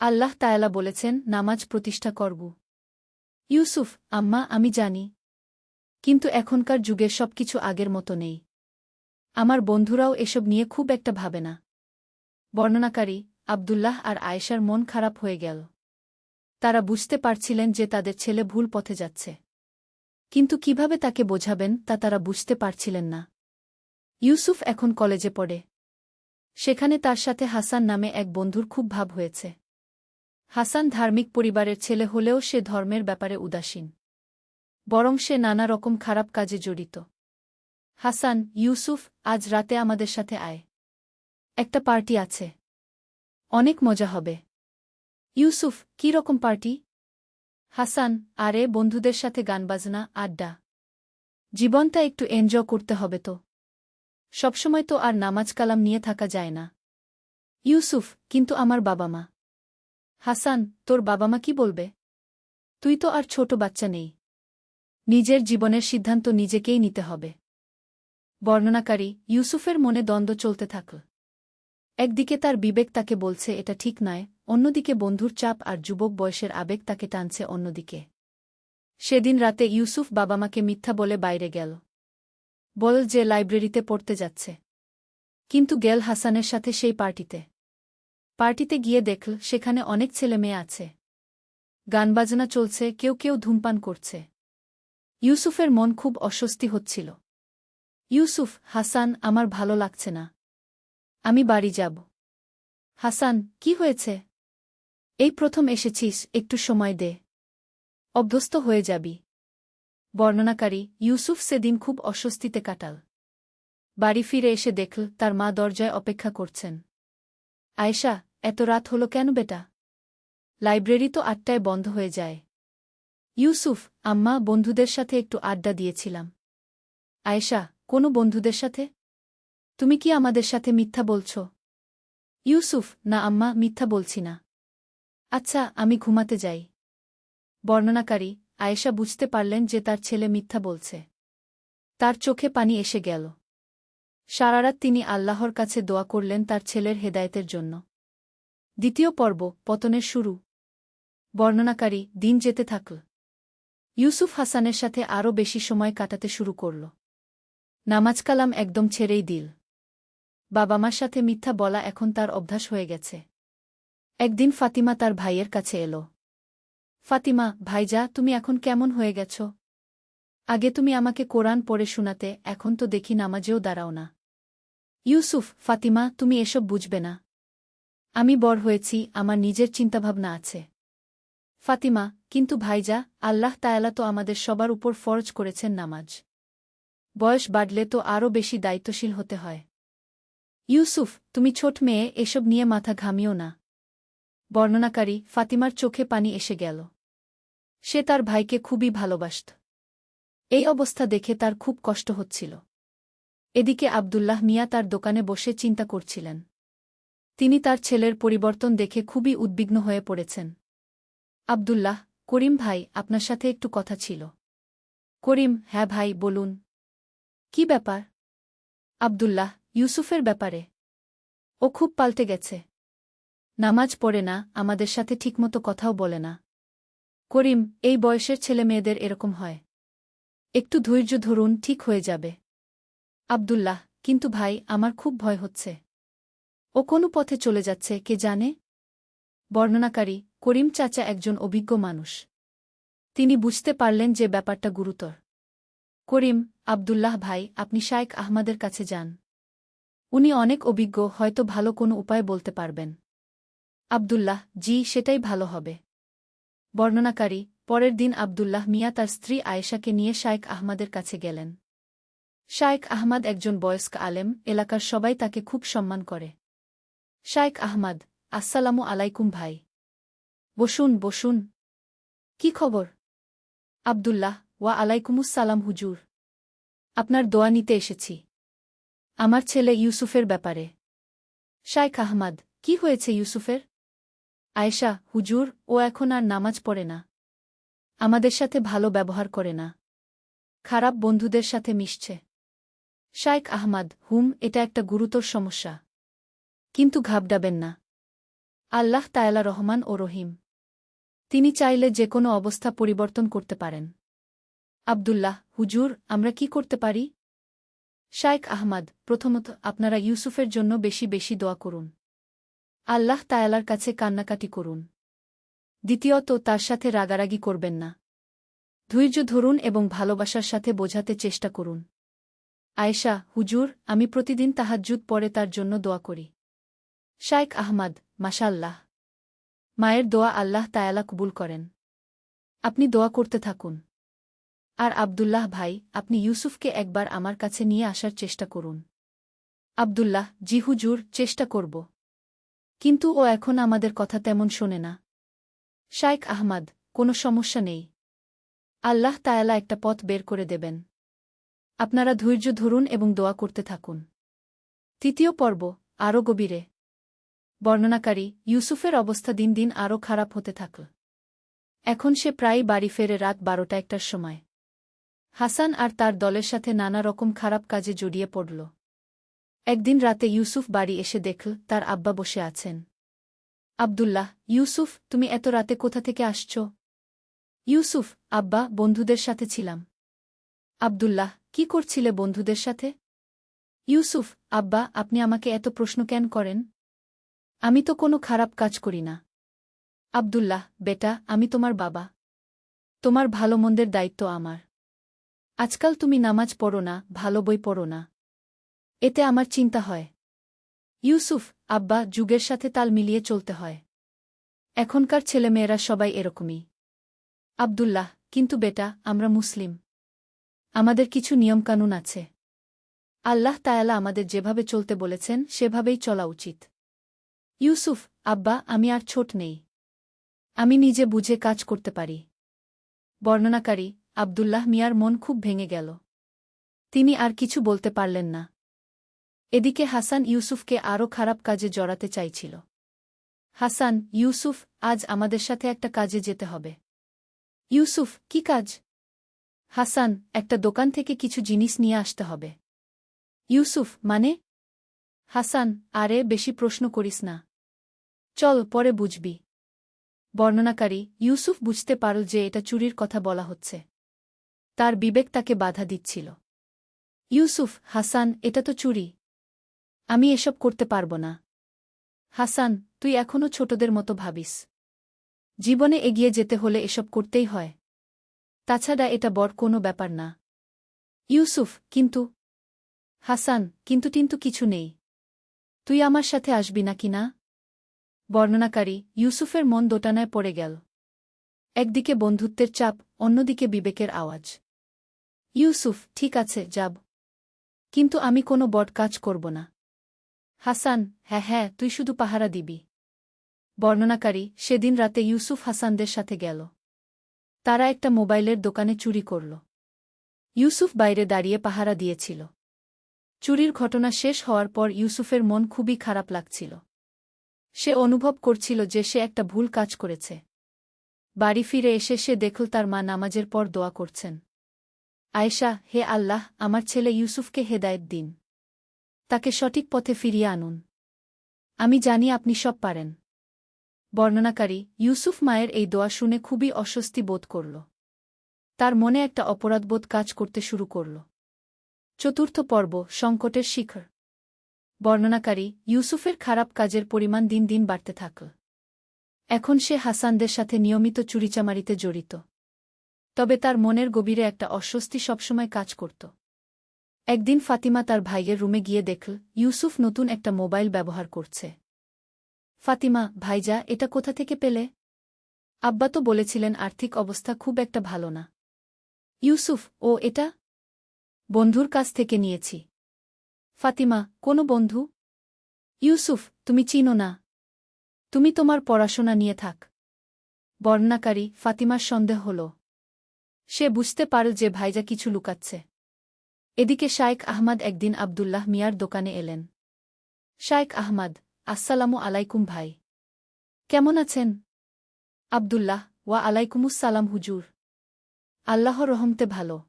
আল্লাহ তায়ালা বলেছেন, নামাজ প্রতিষ্ঠা করব। ইউসুফ, আম্মা, আমি জানি। কিন্তু এখনকার যুগে সবকিছু আগের মতো নেই। আমার বন্ধুরাও এসব নিয়ে খুব একটা ভাবে না। বর্ণনাকারী, আব্দুল্লাহ আর আয়েশার মন খারাপ হয়ে গেল। তারা বুঝতে পারছিলেন যে তাদের ছেলে ভুল পথে যাচ্ছে। কিন্তু কিভাবে তাকে বোঝাবেন তা তারা বুঝতে পারছিলেন না। ইউসুফ এখন কলেজে পড়ে। সেখানে তার সাথে হাসান নামে এক বন্ধুর খুব ভাব হয়েছে। হাসান ধার্মিক পরিবারের ছেলে হলেও সে ধর্মের ব্যাপারে উদাসীন। বরং সে নানা রকম খারাপ কাজে জড়িত। হাসান, ইউসুফ, আজ রাতে আমাদের সাথে আয়। একটা পার্টি আছে। অনেক মজা হবে। ইউসুফ, কী রকম পার্টি? হাসান, আরে বন্ধুদের সাথে গানবাজনা, আড্ডা। জীবনটা একটু এনজয় করতে হবে তো। সবসময় তো আর নামাজ কালাম নিয়ে থাকা যায় না। ইউসুফ, কিন্তু আমার বাবা মা। হাসান, তোর বাবা মা কি বলবে? তুই তো আর ছোট বাচ্চা নেই। নিজের জীবনের সিদ্ধান্ত নিজেকেই নিতে হবে। বর্ণনাকারী, ইউসুফের মনে দ্বন্দ্ব চলতে থাকল। একদিকে তার বিবেক তাকে বলছে এটা ঠিক নয়, অন্যদিকে বন্ধুর চাপ আর যুবক বয়সের আবেগ তাকে টানছে অন্যদিকে। সেদিন রাতে ইউসুফ বাবা মাকে মিথ্যা বলে বাইরে গেল। বল যে লাইব্রেরিতে পড়তে যাচ্ছে। কিন্তু গেল হাসানের সাথে সেই পার্টিতে। পার্টিতে গিয়ে দেখল সেখানে অনেক ছেলে মেয়ে আছে। গানবাজনা চলছে, কেউ কেউ ধূমপান করছে। ইউসুফের মন খুব অস্বস্তি হচ্ছিল। ইউসুফ, হাসান, আমার ভালো লাগছে না। আমি বাড়ি যাব। হাসান, কি হয়েছে? এই প্রথম এসেছিস, একটু সময় দে। অভ্যস্ত হয়ে যাবি। বর্ণনাকারী, ইউসুফ সেদিন খুব অস্বস্তিতে কাটাল। বাড়ি ফিরে এসে দেখল তার মা দরজায় অপেক্ষা করছেন। আয়েশা, এত রাত হলো কেন বেটা? লাইব্রেরি তো 8টায় বন্ধ হয়ে যায়। ইউসুফ, আম্মা, বন্ধুদের সাথে একটু আড্ডা দিয়েছিলাম। আয়েশা, কোনো বন্ধুদের সাথে? তুমি কি আমাদের সাথে মিথ্যা বলছ? ইউসুফ, না আম্মা, মিথ্যা বলছি না। আচ্ছা, আমি ঘুমাতে যাই। বর্ণনাকারী, আয়েশা বুঝতে পারলেন যে তার ছেলে মিথ্যা বলছে। তার চোখে পানি এসে গেল। সারারাত তিনি আল্লাহর কাছে দোয়া করলেন তার ছেলের হেদায়েতের জন্য। দ্বিতীয় পর্ব, পতনের শুরু। বর্ণনাকারী, দিন যেতে থাকল। ইউসুফ হাসানের সাথে আরও বেশি সময় কাটাতে শুরু করল। নামাজ কালাম একদম ছেড়েই দিল। বাবা মার সাথে মিথ্যা বলা এখন তার অভ্যাস হয়ে গেছে। একদিন ফাতিমা তার ভাইয়ের কাছে এল। ফাতিমা, ভাইজা, তুমি এখন কেমন হয়ে গেছ? আগে তুমি আমাকে কোরআন পড়ে শোনাতে, এখন তো দেখি নামাজেও দাঁড়াও না। ইউসুফ, ফাতিমা, তুমি এসব বুঝবে না। আমি বড় হয়েছি, আমার নিজের চিন্তাভাবনা আছে। ফাতিমা, কিন্তু ভাইজা, আল্লাহ তায়ালা তো আমাদের সবার উপর ফরজ করেছেন নামাজ। বয়স বাড়লে তো আরও বেশি দায়িত্বশীল হতে হয়। ইউসুফ, তুমি ছোট মেয়ে, এসব নিয়ে মাথা ঘামিও না। বর্ণনাকারী ফাতিমার চোখে পানি এসে গেল। সে তার ভাইকে খুবই ভালোবাসত। এই অবস্থা দেখে তার খুব কষ্ট হচ্ছিল। এদিকে আব্দুল্লাহ মিয়া তার দোকানে বসে চিন্তা করছিলেন। তিনি তার ছেলের পরিবর্তন দেখে খুবই উদ্বিগ্ন হয়ে পড়েছেন। আব্দুল্লাহ, করিম ভাই, আপনার সাথে একটু কথা ছিল। করিম, হ্যাঁ ভাই, বলুন। কি ব্যাপার? আব্দুল্লাহ, ইউসুফের ব্যাপারে। ও খুব পাল্টে গেছে। নামাজ পড়ে না, আমাদের সাথে ঠিকমতো কথাও বলে না। করিম, এই বয়সের ছেলেমেয়েদের এরকম হয়। একটু ধৈর্য ধরুন, ঠিক হয়ে যাবে। আব্দুল্লাহ, কিন্তু ভাই, আমার খুব ভয় হচ্ছে। ও কোন পথে চলে যাচ্ছে কে জানে। বর্ণনাকারী করিম চাচা একজন অভিজ্ঞ মানুষ। তিনি বুঝতে পারলেন যে ব্যাপারটা গুরুতর। করিম, আব্দুল্লাহ ভাই, আপনি শায়েখ আহমদের কাছে যান। উনি অনেক অভিজ্ঞ, হয়তো ভালো কোনো উপায় বলতে পারবেন। আব্দুল্লাহ, জি, সেটাই ভালো হবে। বর্ণনাকারী পরের দিন আব্দুল্লাহ মিয়া তার স্ত্রী আয়েশাকে নিয়ে শায়েখ আহমদের কাছে গেলেন। শায়েখ আহমদ একজন বয়স্ক আলেম, এলাকার সবাই তাকে খুব সম্মান করে। শায়েখ আহমদ, আসসালামু আলাইকুম ভাই। বসুন বসুন। কি খবর? আব্দুল্লাহ, ওয়া আলাইকুমুসসালাম হুজুর। আপনার দোয়া নিতে এসেছি। আমার ছেলে ইউসুফের ব্যাপারে। শায়েখ আহমদ, কি হয়েছে ইউসুফের? আয়েশা, হুজুর, ও এখন আর নামাজ পড়ে না। আমাদের সাথে ভালো ব্যবহার করে না। খারাপ বন্ধুদের সাথে মিশছে। শায়েখ আহমদ, এটা একটা গুরুতর সমস্যা। কিন্তু ঘাবড়াবেন না। আল্লাহ তায়ালা রহমান ও রহিম। তিনি চাইলে যে কোনো অবস্থা পরিবর্তন করতে পারেন। আব্দুল্লাহ, হুজুর, আমরা কি করতে পারি? শায়েখ আহমদ, প্রথমত আপনারা ইউসুফের জন্য বেশি বেশি দোয়া করুন। আল্লাহ তায়ালার কাছে কান্নাকাটি করুন। দ্বিতীয়ত, তার সাথে রাগারাগি করবেন না। ধৈর্য ধরুন এবং ভালোবাসার সাথে বোঝাতে চেষ্টা করুন। আয়েশা, হুজুর, আমি প্রতিদিন তাহাজ্জুদ পড়ে তার জন্য দোয়া করি। শায়েখ আহমদ, মাশাআল্লাহ। মায়ের দোয়া আল্লাহ তায়ালা কবুল করেন। আপনি দোয়া করতে থাকুন। আর আব্দুল্লাহ ভাই, আপনি ইউসুফকে একবার আমার কাছে নিয়ে আসার চেষ্টা করুন। আব্দুল্লাহ, জি হুজুর, চেষ্টা করব। কিন্তু ও এখন আমাদের কথা তেমন শোনে না। শায়েখ আহমদ, কোনো সমস্যা নেই। আল্লাহ তায়ালা একটা পথ বের করে দেবেন। আপনারা ধৈর্য ধরুন এবং দোয়া করতে থাকুন। তৃতীয় পর্ব, আরও গভীরে। বর্ণনাকারী ইউসুফের অবস্থা দিন দিন আরও খারাপ হতে থাকল। এখন সে প্রায়ই বাড়ি ফেরে রাত 12টার সময়। হাসান আর তার দলের সাথে নানা রকম খারাপ কাজে জড়িয়ে পড়ল। একদিন রাতে ইউসুফ বাড়ি এসে দেখল তার আব্বা বসে আছেন। আব্দুল্লাহ, ইউসুফ, তুমি এত রাতে কোথা থেকে আসছ? ইউসুফ, আব্বা, বন্ধুদের সাথে ছিলাম। আব্দুল্লাহ, কি করছিলে বন্ধুদের সাথে? ইউসুফ, আব্বা, আপনি আমাকে এত প্রশ্ন কেন করেন? আমি তো কোনো খারাপ কাজ করি না। আব্দুল্লাহ, বেটা, আমি তোমার বাবা। তোমার ভালো মন্দের দায়িত্ব আমার। আজকাল তুমি নামাজ পড়ো না, ভালো বই পড়ো না। এতে আমার চিন্তা হয়। ইউসুফ, আব্বা, যুগের সাথে তাল মিলিয়ে চলতে হয়। এখনকার ছেলেমেয়েরা সবাই এরকমই। আব্দুল্লাহ, কিন্তু বেটা, আমরা মুসলিম। আমাদের কিছু নিয়মকানুন আছে। আল্লাহ তায়ালা আমাদের যেভাবে চলতে বলেছেন সেভাবেই চলা উচিত। ইউসুফ, আব্বা, আমি আর ছোট নেই। আমি নিজে বুঝে কাজ করতে পারি। বর্ণনাকারী আব্দুল্লাহ মিয়ার মন খুব ভেঙে গেল। তিনি আর কিছু বলতে পারলেন না। এদিকে হাসান ইউসুফকে আরও খারাপ কাজে জড়াতে চাইছিল। হাসান, ইউসুফ, আজ আমাদের সাথে একটা কাজে যেতে হবে। ইউসুফ, কি কাজ? হাসান, একটা দোকান থেকে কিছু জিনিস নিয়ে আসতে হবে। ইউসুফ, মানে? হাসান, আরে বেশি প্রশ্ন করিস না। চল, পরে বুঝবি। বর্ণনাকারী ইউসুফ বুঝতে পারল যে এটা চুরির কথা বলা হচ্ছে। তার বিবেক তাকে বাধা দিচ্ছিল। ইউসুফ, হাসান, এটা তো চুরি। আমি এসব করতে পারব না। হাসান, তুই এখনও ছোটদের মতো ভাবিস। জীবনে এগিয়ে যেতে হলে এসব করতেই হয়। তাছাড়া এটা বড় কোনো ব্যাপার না। ইউসুফ, কিন্তু। হাসান, কিন্তু কিছু নেই। তুই আমার সাথে আসবি নাকি না? বর্ণনাকারী ইউসুফের মন দোটানায় পড়ে গেল। একদিকে বন্ধুত্বের চাপ, অন্যদিকে বিবেকের আওয়াজ। ইউসুফ, ঠিক আছে, যাব। কিন্তু আমি কোনো বড় কাজ করব না। হাসান, হ্যাঁ, তুই শুধু পাহারা দিবি। বর্ণনাকারী সেদিন রাতে ইউসুফ হাসানদের সাথে গেল। তারা একটা মোবাইলের দোকানে চুরি করল। ইউসুফ বাইরে দাঁড়িয়ে পাহারা দিয়েছিল। চুরির ঘটনা শেষ হওয়ার পর ইউসুফের মন খুবই খারাপ লাগছিল। সে অনুভব করছিল যে সে একটা ভুল কাজ করেছে। বাড়ি ফিরে এসে সে দেখল তার মা নামাজের পর দোয়া করছেন। আয়েশা, হে আল্লাহ, আমার ছেলে ইউসুফকে হেদায়েত দিন। তাকে সঠিক পথে ফিরিয়ে আনুন। আমি জানি আপনি সব পারেন। বর্ণনাকারী ইউসুফ মায়ের এই দোয়া শুনে খুবই অস্বস্তি বোধ করল। তার মনে একটা অপরাধবোধ কাজ করতে শুরু করল। চতুর্থ পর্ব, সংকটের শিখর। বর্ণনাকারী ইউসুফের খারাপ কাজের পরিমাণ দিন দিন বাড়তে থাকল। এখন সে হাসানদের সাথে নিয়মিত চুরিচামারিতে জড়িত। তবে তার মনের গভীরে একটা অস্বস্তি সবসময় কাজ করত। একদিন ফাতিমা তার ভাইয়ের রুমে গিয়ে দেখল ইউসুফ নতুন একটা মোবাইল ব্যবহার করছে। ফাতিমা, ভাইজা, এটা কোথা থেকে পেলে? আব্বা তো বলেছিলেন আর্থিক অবস্থা খুব একটা ভালো না। ইউসুফ, ও এটা বন্ধুর কাছ থেকে নিয়েছি। ফাতিমা, কোনো বন্ধু? ইউসুফ, তুমি চিনো না। তুমি তোমার পড়াশোনা নিয়ে থাক। বর্ণনাকারী ফাতিমার সন্দেহ হল। সে বুঝতে পারল যে ভাইজা কিছু লুকাচ্ছে। এদিকে শায়েখ আহমাদ একদিন আব্দুল্লাহ মিয়ার দোকানে এলেন। শায়েখ আহমাদ, আসসালামু আলাইকুম ভাই। কেমন আছেন? আব্দুল্লাহ, ওয়া আলাইকুমুসসালাম হুজুর। আল্লাহর রহমতে ভালো।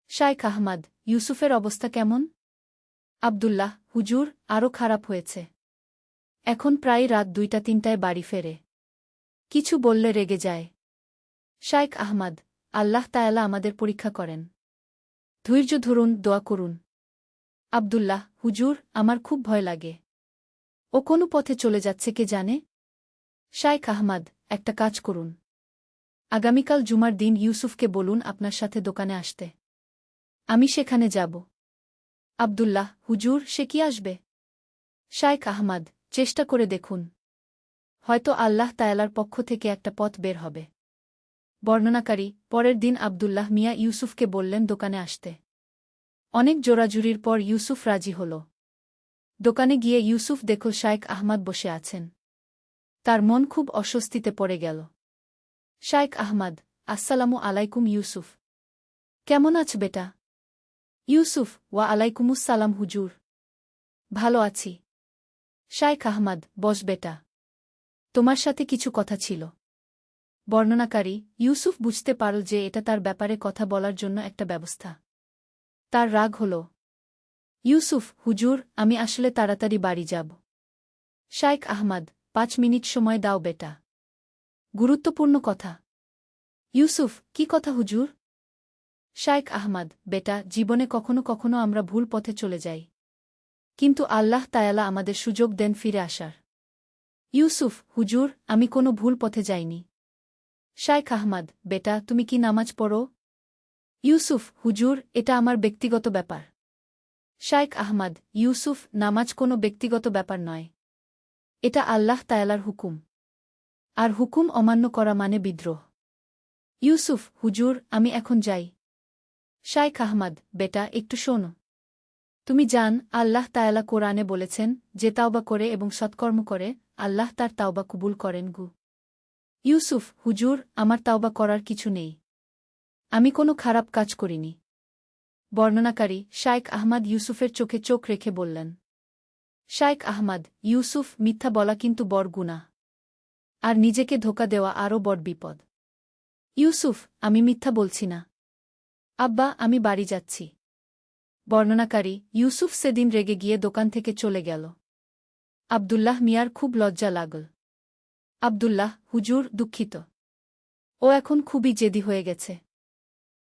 শায়েখ আহমাদ, ইউসুফের অবস্থা কেমন? আব্দুল্লাহ, হুজুর, আরও খারাপ হয়েছে। এখন প্রায় রাত 2টা-3টায় বাড়ি ফেরে। কিছু বললে রেগে যায়। শায়েখ আহমাদ, আল্লাহ তাআলা আমাদের পরীক্ষা করেন। ধৈর্য ধরুন, দোয়া করুন। আব্দুল্লাহ, হুজুর, আমার খুব ভয় লাগে। ও কোনো পথে চলে যাচ্ছে কে জানে? শায়েখ আহমাদ, একটা কাজ করুন। আগামীকাল জুমার দিন ইউসুফকে বলুন আপনার সাথে দোকানে আসতে। আমি সেখানে যাব। আব্দুল্লাহ, হুজুর, সে কি আসবে? শায়েখ আহমাদ, চেষ্টা করে দেখুন। হয়তো আল্লাহ তাআলার পক্ষ থেকে একটা পথ বের হবে। বর্ণনাকারী পরের দিন আব্দুল্লাহ মিয়া ইউসুফকে বললেন দোকানে আসতে। অনেক জোরাজুরির পর ইউসুফ রাজি হল। দোকানে গিয়ে ইউসুফ দেখল শায়েখ আহমাদ বসে আছেন। তার মন খুব অস্বস্তিতে পড়ে গেল। শায়েখ আহমাদ, আসসালামু আলাইকুম ইউসুফ। কেমন আছ বেটা? ইউসুফ, ওয়া আলাইকুমুসসালাম হুজুর। ভালো আছি। শায়েখ আহমাদ, বস বেটা। তোমার সাথে কিছু কথা ছিল। বর্ণনাকারী ইউসুফ বুঝতে পারল যে এটা তার ব্যাপারে কথা বলার জন্য একটা ব্যবস্থা। তার রাগ হল। ইউসুফ, হুজুর, আমি আসলে তাড়াতাড়ি বাড়ি যাব। শায়েখ আহমাদ, 5 মিনিট সময় দাও বেটা। গুরুত্বপূর্ণ কথা। ইউসুফ, কি কথা হুজুর? শায়েখ আহমাদ, বেটা, জীবনে কখনো কখনো আমরা ভুল পথে চলে যাই। কিন্তু আল্লাহ তাআলা আমাদের সুযোগ দেন ফিরে আসার। ইউসুফ, হুজুর, আমি কোনো ভুল পথে যাইনি। শায়েখ আহমাদ, বেটা, তুমি কি নামাজ পড়ো? ইউসুফ, হুজুর, এটা আমার ব্যক্তিগত ব্যাপার। শায়েখ আহমাদ, ইউসুফ, নামাজ কোনো ব্যক্তিগত ব্যাপার নয়। এটা আল্লাহ তাআলার হুকুম। আর হুকুম অমান্য করা মানে বিদ্রোহ। ইউসুফ, হুজুর, আমি এখন যাই। শায়েখ আহমাদ, বেটা, একটু শোনো। তুমি জান আল্লাহ তাআলা কোরআনে বলেছেন যে তাওবা করে এবং সৎকর্ম করে আল্লাহ তার তাওবা কবুল করেন গু। ইউসুফ, হুজুর, আমার তাওবা করার কিছু নেই। আমি কোনো খারাপ কাজ করিনি। বর্ণনাকারী শায়েখ আহমাদ ইউসুফের চোখে চোখ রেখে বললেন। শায়েখ আহমাদ, ইউসুফ, মিথ্যা বলা কিন্তু বড় গুনাহ। আর নিজেকে ধোঁকা দেওয়া আরও বড় বিপদ। ইউসুফ, আমি মিথ্যা বলছি না। আব্বা, আমি বাড়ি যাচ্ছি। বর্ণনাকারী ইউসুফ সেদিন রেগে গিয়ে দোকান থেকে চলে গেল। আব্দুল্লাহ মিয়ার খুব লজ্জা লাগল। আব্দুল্লাহ, হুজুর, দুঃখিত। ও এখন খুবই জেদি হয়ে গেছে।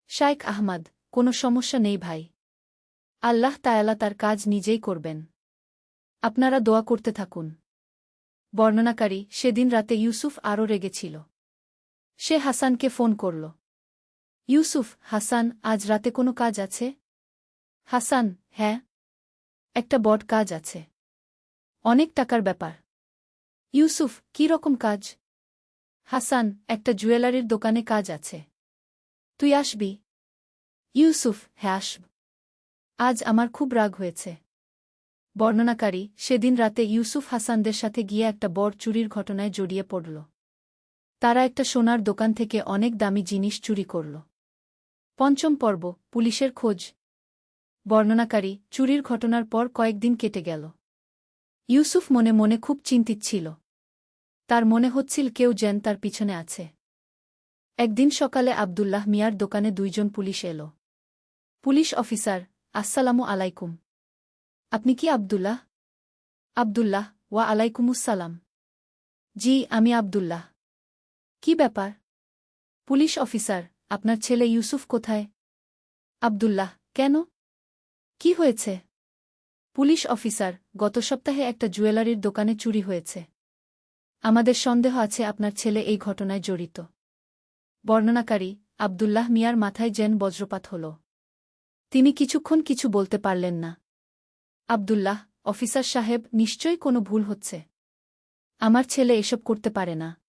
শাইখ আহমাদ, কোনো সমস্যা নেই ভাই। আল্লাহ তায়ালা তার কাজ নিজেই করবেন। আপনারা দোয়া করতে থাকুন। বর্ণনাকারী, সেদিন রাতে ইউসুফ আরও রেগেছিল। সে হাসানকে ফোন করল। ইউসুফ, হাসান, আজ রাতে কোনো কাজ আছে? হাসান, হ্যাঁ, একটা বড় কাজ আছে। অনেক টাকার ব্যাপার। ইউসুফ, কী রকম কাজ? হাসান, একটা জুয়েলারির দোকানে কাজ আছে। তুই আসবি? ইউসুফ, হ্যাঁ আসব। আজ আমার খুব রাগ হয়েছে। বর্ণনাকারী, সেদিন রাতে ইউসুফ হাসানদের সাথে গিয়ে একটা বড় চুরির ঘটনায় জড়িয়ে পড়ল। তারা একটা সোনার দোকান থেকে অনেক দামি জিনিস চুরি করল। পঞ্চম পর্ব, পুলিশের খোঁজ। বর্ণনাকারী, চুরির ঘটনার পর কয়েকদিন কেটে গেল। ইউসুফ মনে মনে খুব চিন্তিত ছিল। তার মনে হচ্ছিল কেউ যেন তার পিছনে আছে। একদিন সকালে আব্দুল্লাহ মিয়ার দোকানে দুইজন পুলিশ এল। পুলিশ অফিসার, আসসালামু আলাইকুম। আপনি কি আব্দুল্লাহ? আব্দুল্লাহ, ওয়া আলাইকুমুসসালাম। জি, আমি আব্দুল্লাহ। কি ব্যাপার? পুলিশ অফিসার, আপনার ছেলে ইউসুফ কোথায়? আব্দুল্লাহ, কেন? কি হয়েছে? পুলিশ অফিসার, গত সপ্তাহে একটা জুয়েলারির দোকানে চুরি হয়েছে। আমাদের সন্দেহ আছে আপনার ছেলে এই ঘটনায় জড়িত। বর্ণনাকারী, আব্দুল্লাহ মিয়ার মাথায় যেন বজ্রপাত হল। তিনি কিছুক্ষণ কিছু বলতে পারলেন না। আব্দুল্লাহ, অফিসার সাহেব, নিশ্চয়ই কোনো ভুল হচ্ছে। আমার ছেলে এসব করতে পারে না।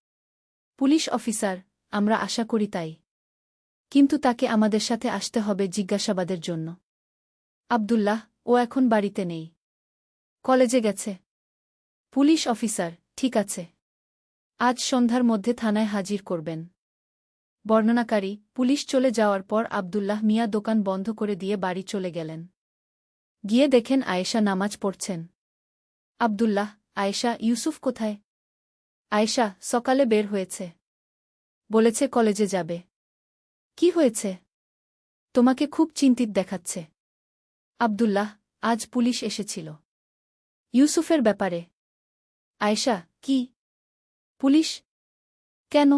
পুলিশ অফিসার, আমরা আশা করি তাই। কিন্তু তাকে আমাদের সাথে আসতে হবে জিজ্ঞাসাবাদের জন্য। আব্দুল্লাহ, ও এখন বাড়িতে নেই। কলেজে গেছে। পুলিশ অফিসার, ঠিক আছে। আজ সন্ধ্যার মধ্যে থানায় হাজির করবেন। বর্ণনাকারী, পুলিশ চলে যাওয়ার পর আব্দুল্লাহ মিয়া দোকান বন্ধ করে দিয়ে বাড়ি চলে গেলেন। গিয়ে দেখেন আয়েশা নামাজ পড়ছেন। আব্দুল্লাহ, আয়েশা, ইউসুফ কোথায়? আয়েশা, সকালে বের হয়েছে। বলেছে কলেজে যাবে। কি হয়েছে? তোমাকে খুব চিন্তিত দেখাচ্ছে। আব্দুল্লাহ, আজ পুলিশ এসেছিল। ইউসুফের ব্যাপারে। আয়েশা, কি? পুলিশ? কেন?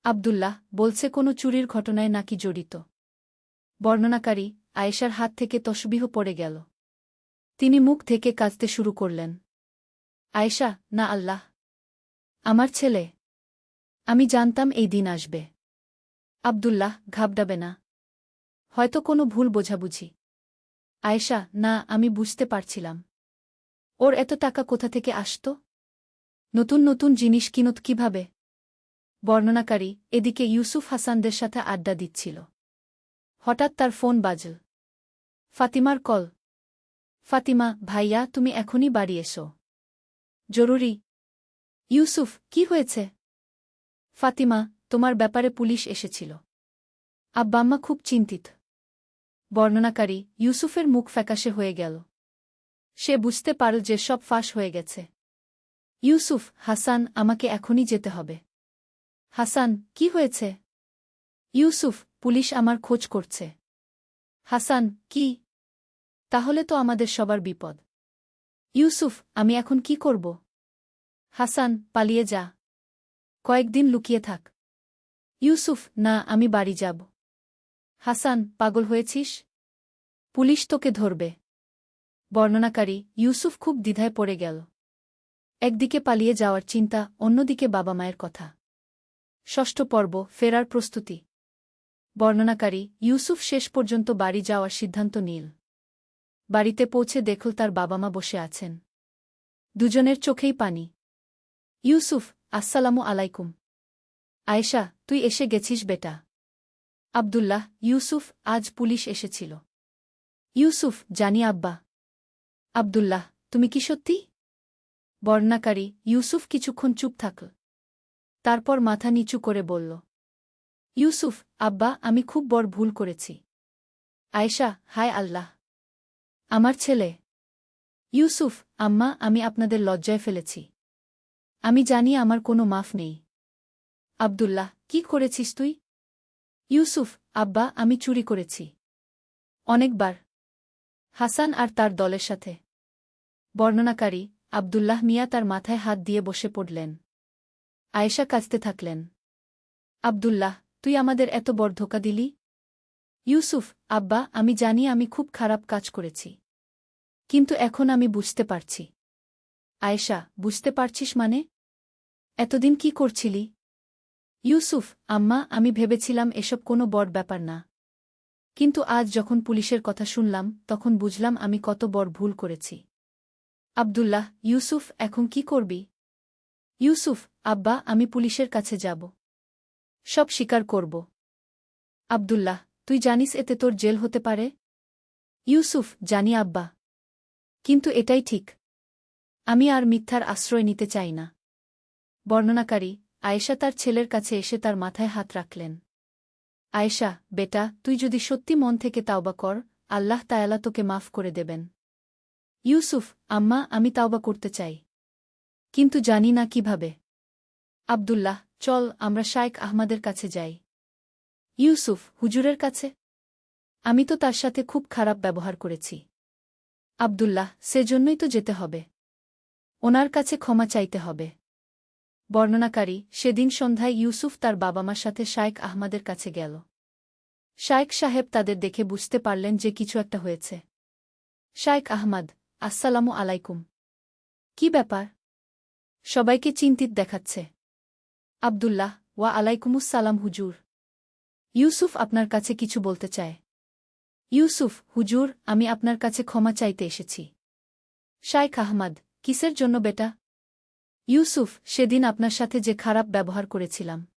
আব্দুল্লাহ, বলছে কোনো চুরির ঘটনায় নাকি জড়িত। বর্ণনাকারী, আয়েশার হাত থেকে তসবিহ পড়ে গেল। তিনি মুখ থেকে কাঁদতে শুরু করলেন। আয়েশা, না আল্লাহ! আমার ছেলে! আমি জানতাম এই দিন আসবে। আব্দুল্লাহ, ঘাবড়াবে না। হয়তো কোনো ভুল বোঝাবুঝি। আয়েশা, না, আমি বুঝতে পারছিলাম। ওর এত টাকা কোথা থেকে আসত? নতুন নতুন জিনিস কিনত কিভাবে? বর্ণনাকারী, এদিকে ইউসুফ হাসানদের সাথে আড্ডা দিচ্ছিল। হঠাৎ তার ফোন বাজল। ফাতিমার কল। ফাতিমা, ভাইয়া, তুমি এখনই বাড়ি এসো। জরুরি। ইউসুফ, কি হয়েছে? ফাতিমা, তোমার ব্যাপারে পুলিশ এসেছিল। আব্বাম্মা খুব চিন্তিত। বর্ণনাকারী, ইউসুফের মুখ ফ্যাকাশে হয়ে গেল। সে বুঝতে পারল যে সব ফাঁস হয়ে গেছে। ইউসুফ, হাসান, আমাকে এখনই যেতে হবে। হাসান, কি হয়েছে? ইউসুফ, পুলিশ আমার খোঁজ করছে। হাসান, কি? তাহলে তো আমাদের সবার বিপদ। ইউসুফ, আমি এখন কি করব? হাসান, পালিয়ে যা। কয়েকদিন লুকিয়ে থাক। ইউসুফ, না, আমি বাড়ি যাব। হাসান, পাগল হয়েছিস? পুলিশ তোকে ধরবে। বর্ণনাকারী, ইউসুফ খুব দ্বিধায় পড়ে গেল। একদিকে পালিয়ে যাওয়ার চিন্তা, অন্যদিকে বাবা মায়ের কথা। ষষ্ঠ পর্ব, ফেরার প্রস্তুতি। বর্ণনাকারী, ইউসুফ শেষ পর্যন্ত বাড়ি যাওয়ার সিদ্ধান্ত নিল। বাড়িতে পৌঁছে দেখল তার বাবা মা বসে আছেন। দুজনের চোখেই পানি। ইউসুফ, আসসালামু আলাইকুম। আয়েশা, তুই এসে গেছিস বেটা। আব্দুল্লাহ, ইউসুফ, আজ পুলিশ এসেছিল। ইউসুফ, জানি আব্বা। আব্দুল্লাহ, তুমি কি সত্যি? বর্ণনাকারী, ইউসুফ কিছুক্ষণ চুপ থাকল। তারপর মাথা নিচু করে বলল, ইউসুফ, আব্বা, আমি খুব বড় ভুল করেছি। আয়েশা, হায় আল্লাহ! আমার ছেলে! ইউসুফ, আম্মা, আমি আপনাদের লজ্জায় ফেলেছি। আমি জানি আমার কোনো মাফ নেই। আব্দুল্লাহ, কি করেছিস তুই? ইউসুফ, আব্বা, আমি চুরি করেছি। অনেকবার। হাসান আর তার দলের সাথে। বর্ণনাকারী, আব্দুল্লাহ মিয়া তার মাথায় হাত দিয়ে বসে পড়লেন। আয়েশা কাঁদতে থাকলেন। আব্দুল্লাহ, তুই আমাদের এত বড় ধোঁকা দিলি? ইউসুফ, আব্বা, আমি জানি আমি খুব খারাপ কাজ করেছি। কিন্তু এখন আমি বুঝতে পারছি। আয়েশা, বুঝতে পারছিস মানে? এতদিন কি করছিলি? ইউসুফ, আম্মা, আমি ভেবেছিলাম এসব কোনো বড় ব্যাপার না। কিন্তু আজ যখন পুলিশের কথা শুনলাম তখন বুঝলাম আমি কত বড় ভুল করেছি। আব্দুল্লাহ, ইউসুফ, এখন কি করবি? ইউসুফ, আব্বা, আমি পুলিশের কাছে যাব। সব স্বীকার করব। আব্দুল্লাহ, তুই জানিস এতে তোর জেল হতে পারে? ইউসুফ, জানি আব্বা। কিন্তু এটাই ঠিক। আমি আর মিথ্যার আশ্রয় নিতে চাই না। বর্ণনাকারী, আয়েশা তার ছেলের কাছে এসে তার মাথায় হাত রাখলেন। আয়েশা, বেটা, তুই যদি সত্যি মন থেকে তাওবা কর, আল্লাহ তায়ালা তোকে মাফ করে দেবেন। ইউসুফ, আম্মা, আমি তাওবা করতে চাই। কিন্তু জানি না কিভাবে। আব্দুল্লাহ, চল আমরা শায়েখ আহমদের কাছে যাই। ইউসুফ, হুজুরের কাছে? আমি তো তার সাথে খুব খারাপ ব্যবহার করেছি। আব্দুল্লাহ, সেজন্যই তো যেতে হবে। ওনার কাছে ক্ষমা চাইতে হবে। বর্ণনাকারী, সেদিন সন্ধ্যায় ইউসুফ তার বাবা মার সাথে শায়েখ আহমদের কাছে গেল। শায়েখ সাহেব তাদের দেখে বুঝতে পারলেন যে কিছু একটা হয়েছে। শায়েখ আহমদ, আসসালামু আলাইকুম। কি ব্যাপার? সবাইকে চিন্তিত দেখাচ্ছে। আব্দুল্লাহ, ওয়া আলাইকুমুসসালাম হুজুর। ইউসুফ আপনার কাছে কিছু বলতে চায়। ইউসুফ, হুজুর, আমি আপনার কাছে ক্ষমা চাইতে এসেছি। শায়েখ আহমদ, কিসের জন্য বেটা? ইউসুফ, সেদিন আপনার সাথে যে খারাপ ব্যবহার করেছিলাম।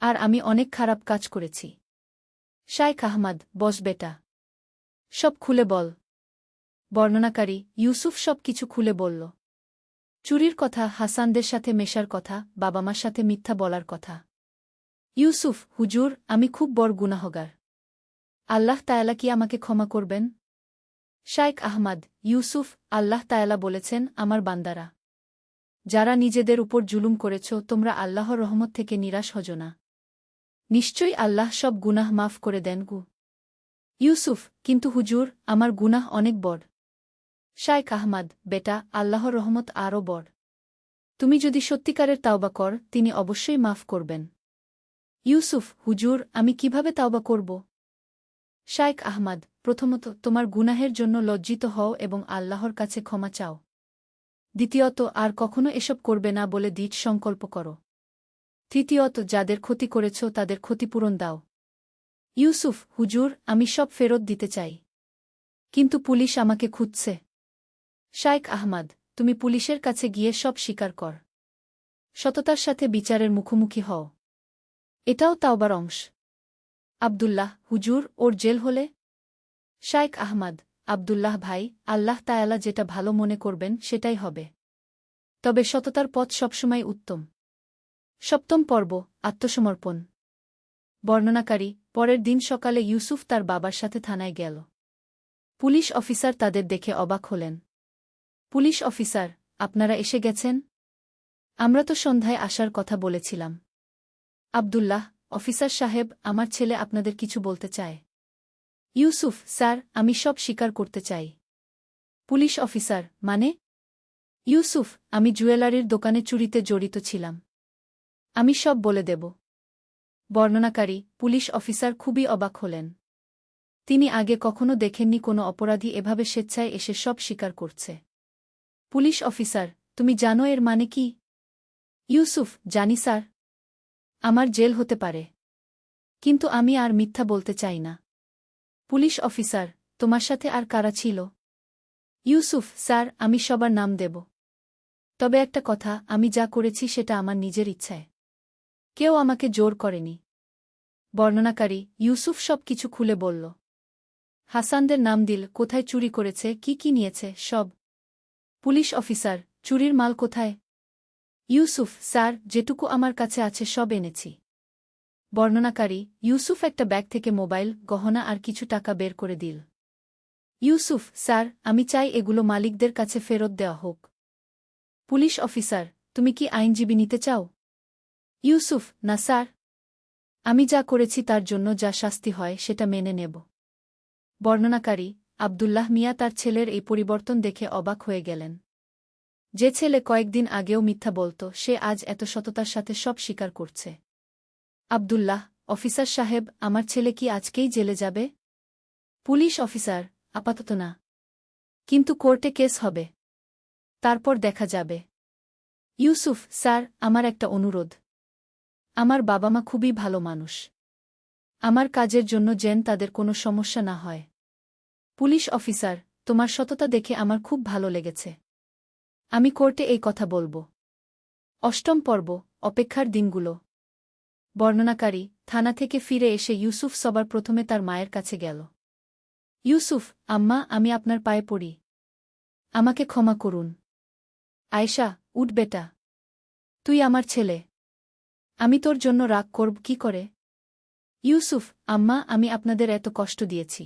আর আমি অনেক খারাপ কাজ করেছি। শায়েখ আহমদ, বস বেটা। সব খুলে বল। বর্ণনাকারী, ইউসুফ সব কিছু খুলে বলল। চুরির কথা, হাসানদের সাথে মেশার কথা, বাবা মার সাথে মিথ্যা বলার কথা। ইউসুফ, হুজুর, আমি খুব বড় গুনাহগার। আল্লাহ তায়ালা কি আমাকে ক্ষমা করবেন? শায়েখ আহমদ, ইউসুফ, আল্লাহ তায়ালা বলেছেন, আমার বান্দারা যারা নিজেদের উপর জুলুম করেছ তোমরা আল্লাহর রহমত থেকে নিরাশ হজ না। নিশ্চয়ই আল্লাহ সব গুনাহ মাফ করে দেন গু। ইউসুফ, কিন্তু হুজুর, আমার গুনাহ অনেক বড়। শায়েখ আহমদ, বেটা, আল্লাহর রহমত আরও বড়। তুমি যদি সত্যিকারের তাওবা কর তিনি অবশ্যই মাফ করবেন। ইউসুফ, হুজুর, আমি কিভাবে তাওবা করব? শায়েখ আহমদ, প্রথমত তোমার গুনাহের জন্য লজ্জিত হও এবং আল্লাহর কাছে ক্ষমা চাও। দ্বিতীয়ত, আর কখনো এসব করবে না বলে দৃঢ় সংকল্প করো। তৃতীয়ত, যাদের ক্ষতি করেছ তাদের ক্ষতিপূরণ দাও। ইউসুফ, হুজুর, আমি সব ফেরত দিতে চাই। কিন্তু পুলিশ আমাকে খুঁজছে। শায়েখ আহমদ, তুমি পুলিশের কাছে গিয়ে সব স্বীকার কর। সততার সাথে বিচারের মুখোমুখি হও। এটাও তাওবার অংশ। আব্দুল্লাহ, হুজুর, ওর জেল হলে? শায়েখ আহমদ, আব্দুল্লাহ ভাই, আল্লাহ তায়ালা যেটা ভালো মনে করবেন সেটাই হবে। তবে সততার পথ সবসময় উত্তম। সপ্তম পর্ব, আত্মসমর্পণ। বর্ণনাকারী, পরের দিন সকালে ইউসুফ তার বাবার সাথে থানায় গেল। পুলিশ অফিসার তাদের দেখে অবাক হলেন। পুলিশ অফিসার, আপনারা এসে গেছেন? আমরা তো সন্ধ্যায় আসার কথা বলেছিলাম। আব্দুল্লাহ, অফিসার সাহেব, আমার ছেলে আপনাদের কিছু বলতে চায়। ইউসুফ, স্যার, আমি সব স্বীকার করতে চাই। পুলিশ অফিসার, মানে? ইউসুফ, আমি জুয়েলারির দোকানে চুরিতে জড়িত ছিলাম। আমি সব বলে দেব। বর্ণনাকারী, পুলিশ অফিসার খুবই অবাক হলেন। তিনি আগে কখনো দেখেননি কোনো অপরাধী এভাবে স্বেচ্ছায় এসে সব স্বীকার করছে। পুলিশ অফিসার, তুমি জানো এর মানে কি? ইউসুফ, জানি স্যার। আমার জেল হতে পারে। কিন্তু আমি আর মিথ্যা বলতে চাই না। পুলিশ অফিসার, তোমার সাথে আর কারা ছিল? ইউসুফ, স্যার, আমি সবার নাম দেব। তবে একটা কথা, আমি যা করেছি সেটা আমার নিজের ইচ্ছায়। কেউ আমাকে জোর করেনি। বর্ণনাকারী, ইউসুফ সব কিছু খুলে বলল। হাসানদের নাম দিল, কোথায় চুরি করেছে, কি নিয়েছে, সব। পুলিশ অফিসার, চুরির মাল কোথায়? ইউসুফ, স্যার, যেটুকু আমার কাছে আছে সব এনেছি। বর্ণনাকারী, ইউসুফ একটা ব্যাগ থেকে মোবাইল, গহনা আর কিছু টাকা বের করে দিল। ইউসুফ, স্যার, আমি চাই এগুলো মালিকদের কাছে ফেরত দেওয়া হোক। পুলিশ অফিসার, তুমি কি আইনজীবী নিতে চাও? ইউসুফ, না স্যার। আমি যা করেছি তার জন্য যা শাস্তি হয় সেটা মেনে নেব। বর্ণনাকারী, আব্দুল্লাহ মিয়া তার ছেলের এই পরিবর্তন দেখে অবাক হয়ে গেলেন। যে ছেলে কয়েকদিন আগেও মিথ্যা বলত সে আজ এত সততার সাথে সব স্বীকার করছে। আব্দুল্লাহ, অফিসার সাহেব, আমার ছেলে কি আজকেই জেলে যাবে? পুলিশ অফিসার, আপাতত না। কিন্তু কোর্টে কেস হবে। তারপর দেখা যাবে। ইউসুফ, স্যার, আমার একটা অনুরোধ। আমার বাবা মা খুবই ভালো মানুষ। আমার কাজের জন্য যেন তাদের কোনো সমস্যা না হয়। পুলিশ অফিসার, তোমার সততা দেখে আমার খুব ভালো লেগেছে। আমি কোর্টে এই কথা বলবো। অষ্টম পর্ব, অপেক্ষার দিনগুলো। বর্ণনাকারী, থানা থেকে ফিরে এসে ইউসুফ সবার প্রথমে তার মায়ের কাছে গেল। ইউসুফ, আম্মা, আমি আপনার পায়ে পড়ি। আমাকে ক্ষমা করুন। আয়েশা, উঠ বেটা। তুই আমার ছেলে। আমি তোর জন্য রাগ করব কি করে? ইউসুফ, আম্মা, আমি আপনাদের এত কষ্ট দিয়েছি।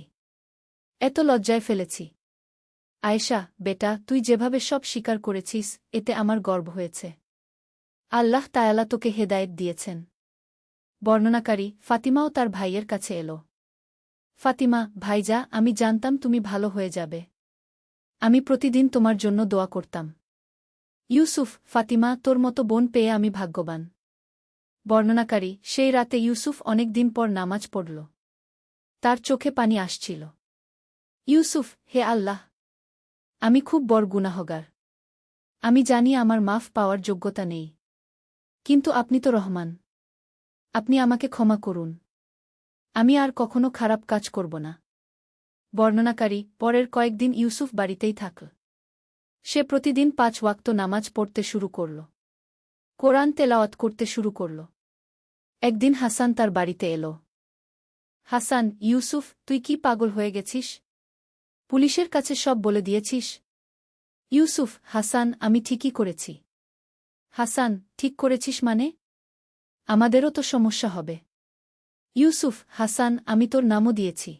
এত লজ্জায় ফেলেছি। আয়েশা, বেটা, তুই যেভাবে সব স্বীকার করেছিস এতে আমার গর্ব হয়েছে। আল্লাহ তায়ালা তোকে হেদায়েত দিয়েছেন। বর্ণনাকারী, ফাতিমাও তার ভাইয়ের কাছে এল। ফাতিমা, ভাইজা, আমি জানতাম তুমি ভালো হয়ে যাবে। আমি প্রতিদিন তোমার জন্য দোয়া করতাম। ইউসুফ, ফাতিমা, তোর মতো বোন পেয়ে আমি ভাগ্যবান। বর্ণনাকারী, সেই রাতে ইউসুফ অনেক দিন পর নামাজ পড়ল। তার চোখে পানি আসছিল। ইউসুফ, হে আল্লাহ, আমি খুব বড় গুনাহগার। আমি জানি আমার মাফ পাওয়ার যোগ্যতা নেই। কিন্তু আপনি তো রহমান। আপনি আমাকে ক্ষমা করুন। আমি আর কখনো খারাপ কাজ করব না। বর্ণনাকারী, পরের কয়েকদিন ইউসুফ বাড়িতেই থাকল। সে প্রতিদিন 5 ওয়াক্ত নামাজ পড়তে শুরু করল। কোরআন তেলাওয়াত করতে শুরু করল। একদিন হাসান তার বাড়িতে এল। হাসান, ইউসুফ, তুই কি পাগল হয়ে গেছিস? পুলিশের কাছে সব বলে দিয়েছিস? ইউসুফ, হাসান, আমি ঠিকই করেছি। হাসান, ঠিক করেছিস মানে? আমাদেরও তো সমস্যা হবে। ইউসুফ, হাসান, আমি তোর নামও দিয়েছি।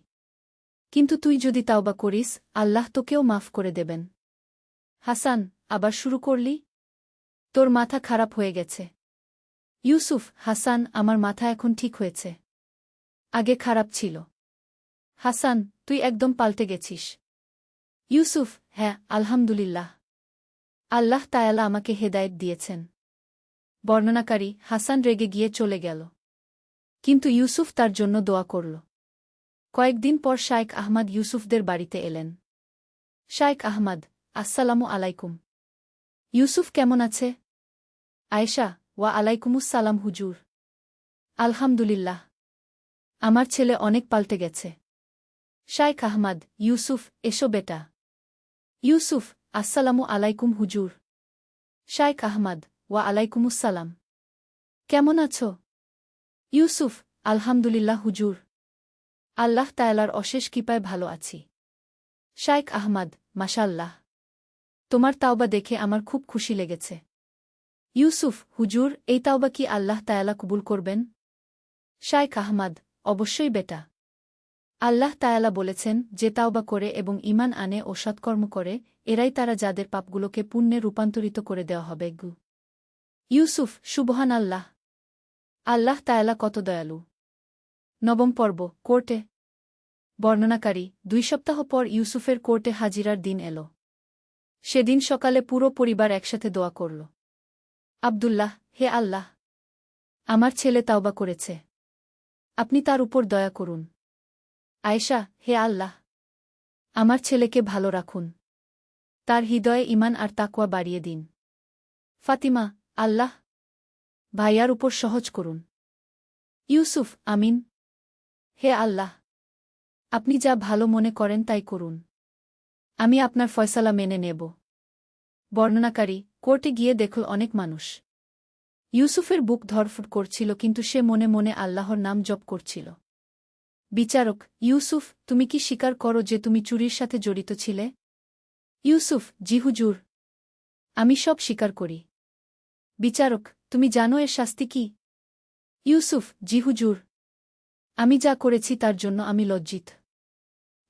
কিন্তু তুই যদি তাওবা করিস আল্লাহ তোকেও মাফ করে দেবেন। হাসান, আবার শুরু করলি? তোর মাথা খারাপ হয়ে গেছে। ইউসুফ, হাসান, আমার মাথা এখন ঠিক হয়েছে। আগে খারাপ ছিল। হাসান, তুই একদম পাল্টে গেছিস। ইউসুফ, হ্যাঁ, আলহামদুলিল্লাহ। আল্লাহ তায়ালা আমাকে হেদায়েত দিয়েছেন। বর্ণনাকারী, হাসান রেগে গিয়ে চলে গেল। কিন্তু ইউসুফ তার জন্য দোয়া করল। কয়েকদিন পর শায়েখ আহমদ ইউসুফদের বাড়িতে এলেন। শায়েখ আহমদ, আসসালামু আলাইকুম। ইউসুফ কেমন আছে? আয়েশা, ওয়া আলাইকুমুসসালাম হুজুর। আলহামদুলিল্লাহ। আমার ছেলে অনেক পাল্টে গেছে। শায়েখ আহমদ, ইউসুফ, এসো বেটা। ইউসুফ, আসসালামু আলাইকুম হুজুর। শায়েখ আহমদ, ওয়া আলাইকুমুসসালাম। কেমন আছো? ইউসুফ, আলহামদুলিল্লাহ হুজুর। আল্লাহ তায়ালার অশেষ কৃপায় ভালো আছি। শায়েখ আহমদ, মাশাআল্লাহ। তোমার তাওবা দেখে আমার খুব খুশি লেগেছে। ইউসুফ, হুজুর, এই তাওবা কি আল্লাহ তায়ালা কবুল করবেন? শায়েখ আহমদ, অবশ্যই বেটা। আল্লাহ তায়ালা বলেছেন, যে তাওবা করে এবং ঈমান আনে ও সৎকর্ম করে এরাই তারা যাদের পাপগুলোকে পুণ্যে রূপান্তরিত করে দেওয়া হবে। ইউসুফ, সুবহান আল্লাহ। আল্লাহ তায়ালা কত দয়ালু। নবম পর্ব, কোর্টে। বর্ণনাকারী, 2 সপ্তাহ পর ইউসুফের কোর্টে হাজিরার দিন এল। সেদিন সকালে পুরো পরিবার একসাথে দোয়া করল। আব্দুল্লাহ, হে আল্লাহ, আমার ছেলে তাওবা করেছে। আপনি তার উপর দয়া করুন। আয়েশা, হে আল্লাহ, আমার ছেলেকে ভালো রাখুন। তার হৃদয়ে ঈমান আর তাকওয়া বাড়িয়ে দিন। ফাতিমা, আল্লাহ, ভাইয়ার উপর সহজ করুন। ইউসুফ, আমিন। হে আল্লাহ, আপনি যা ভালো মনে করেন তাই করুন। আমি আপনার ফয়সালা মেনে নেব। বর্ণনাকারী, কোর্টে গিয়ে দেখল অনেক মানুষ। ইউসুফের বুক ধড়ফড় করছিল কিন্তু সে মনে মনে আল্লাহর নাম জপ করছিল। বিচারক, ইউসুফ, তুমি কি স্বীকার করো যে তুমি চুরির সাথে জড়িত ছিলে? ইউসুফ, জি হুজুর। আমি সব স্বীকার করি। বিচারক, তুমি জানো এর শাস্তি কি? ইউসুফ, জি হুজুর। আমি যা করেছি তার জন্য আমি লজ্জিত।